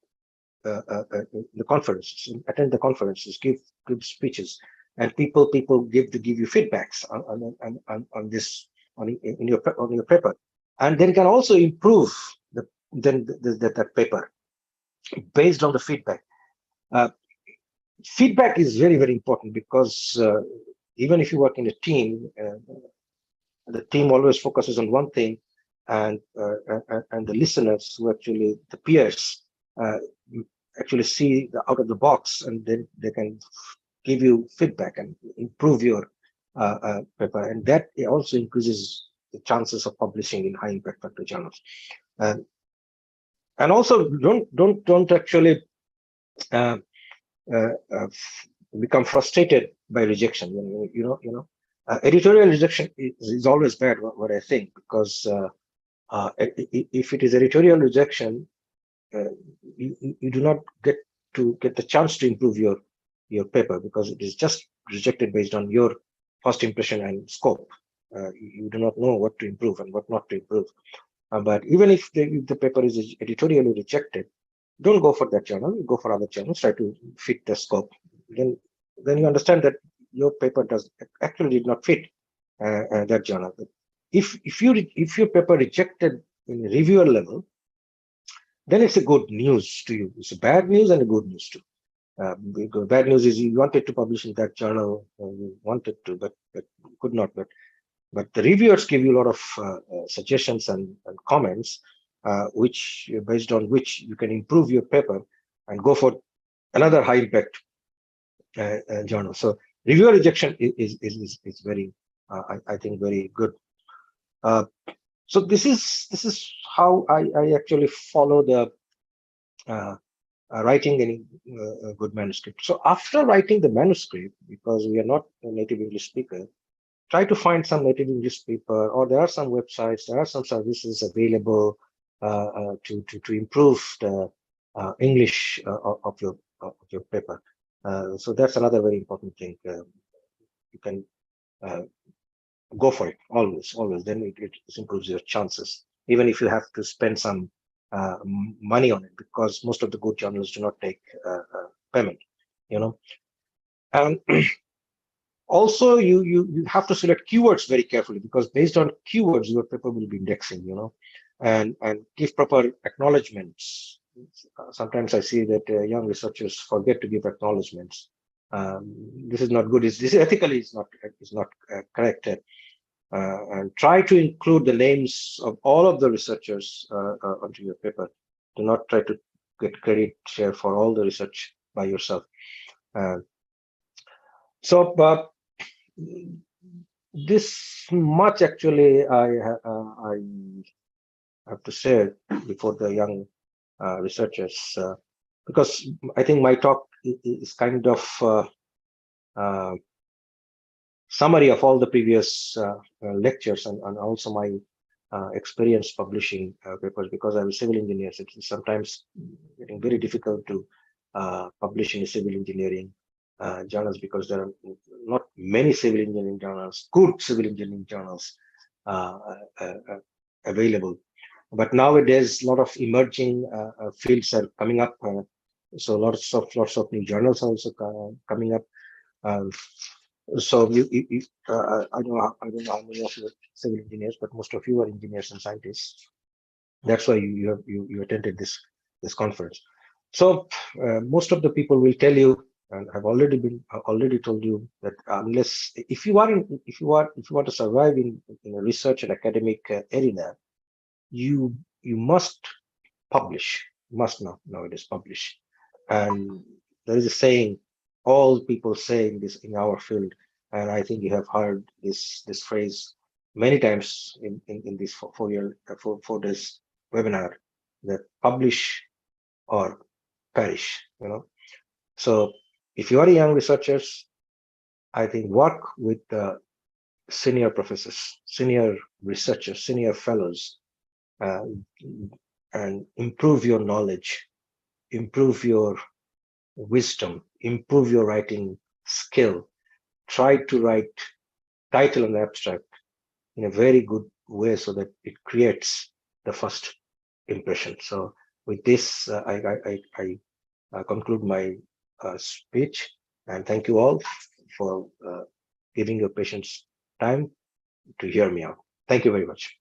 attend the conferences, give speeches, and people give you feedbacks on this in your paper, and then can also improve that paper based on the feedback. Feedback is very, very important, because even if you work in a team, the team always focuses on one thing, and the listeners, who actually the peers, actually see the out of the box, and then they can give you feedback and improve your paper, and that also increases the chances of publishing in high impact factor journals. And also don't actually become frustrated by rejection. Editorial rejection is always bad, what I think, because if it is editorial rejection, you do not get the chance to improve your paper, because it is just rejected based on your first impression and scope. You do not know what to improve and what not to improve. But even if the paper is editorially rejected, don't go for that journal. Go for other journals. Try to fit the scope. Then you understand that your paper did not fit that journal. If your paper rejected in a reviewer level, then it's a good news to you. It's a bad news and a good news too. Because bad news is you wanted to publish in that journal, you wanted to, but could not. But the reviewers give you a lot of suggestions and comments, which based on which you can improve your paper and go for another high impact journal. So reviewer rejection is very, I think, very good. So this is how I actually follow the writing any good manuscript. So after writing the manuscript, because we are not a native English speaker, try to find some native English paper, or there are some websites, there are some services available to improve the English of your paper. So that's another very important thing. You can go for it always. Then it improves your chances, even if you have to spend some money on it, because most of the good journals do not take payment. And also you have to select keywords very carefully, because based on keywords your paper will be indexing, and give proper acknowledgements. Sometimes I see that young researchers forget to give acknowledgements. This is not good. This ethically is not correct. And try to include the names of all of the researchers onto your paper. Do not try to get credit share for all the research by yourself. So this much actually I have to say before the young researchers, because I think my talk is kind of summary of all the previous lectures and also my experience publishing papers, because I'm a civil engineer. So it's sometimes getting very difficult to publish in civil engineering journals, because there are not many civil engineering journals, good civil engineering journals available. But nowadays, a lot of emerging fields are coming up. So lots of new journals are also coming up. So I don't know how many of you are civil engineers, but most of you are engineers and scientists. That's why you attended this conference. So most of the people will tell you, and I've already told you, that unless if you want to survive in a research and academic arena, you must publish. Must nowadays publish. And there is a saying, all people say in our field, and I think you have heard this phrase many times in this 4 days webinar, that publish or perish. So if you are young researchers, I think work with the senior professors, senior researchers, senior fellows, and improve your knowledge, improve your wisdom, improve your writing skill. Try to write title and abstract in a very good way, so that it creates the first impression. So with this, I conclude my speech, and thank you all for giving your patients time to hear me out. Thank you very much.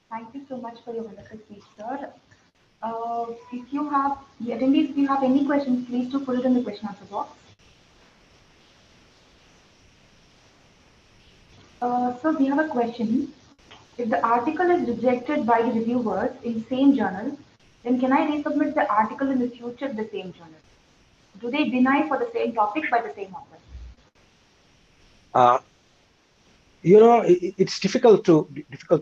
Thank you so much for your wonderful speech, sir. If you have, the attendees, if you have any questions, please do put it in the question answer box. So we have a question. If the article is rejected by the reviewers in same journal, then can I resubmit the article in the future in the same journal? Do they deny for the same topic by the same author? It's difficult to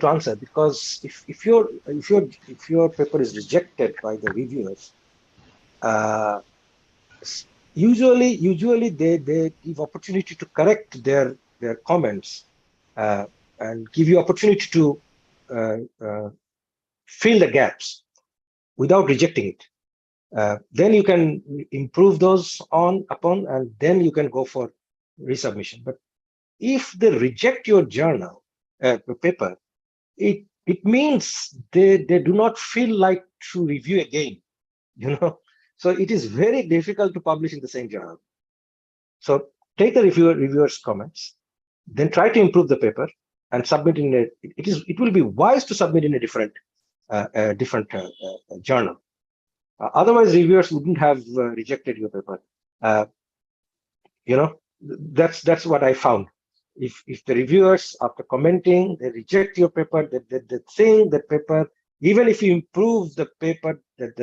answer, because if your paper is rejected by the reviewers, usually they give opportunity to correct their comments, and give you opportunity to fill the gaps without rejecting it. Then you can improve those upon, and then you can go for resubmission. But if they reject your journal paper, it means they do not feel like to review again, So it is very difficult to publish in the same journal. So take the reviewer's comments, then try to improve the paper and submit in a. It will be wise to submit in a different journal. Otherwise, reviewers wouldn't have rejected your paper. That's what I found. If the reviewers, after commenting, they reject your paper, they think the paper, even if you improve the paper, it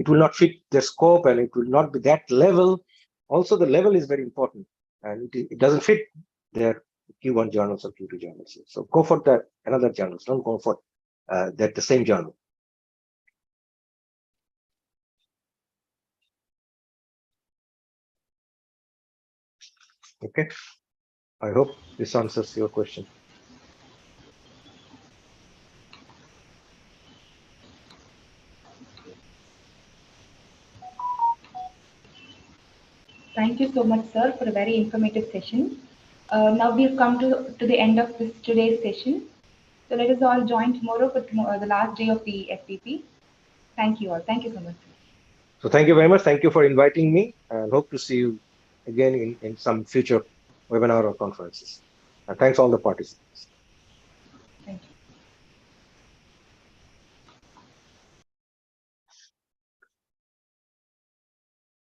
will not fit the scope, and it will not be that level. Also, the level is very important, and it doesn't fit their Q1 journals or Q2 journals. So go for another journals. Don't go for the same journal. Okay, I hope this answers your question. Thank you so much, sir, for a very informative session. Now we've come to the end of today's session. So let us all join tomorrow for the last day of the FTP. Thank you all. Thank you so much. So thank you very much. Thank you for inviting me, and hope to see you again in some future webinar or conferences. And thanks all the participants.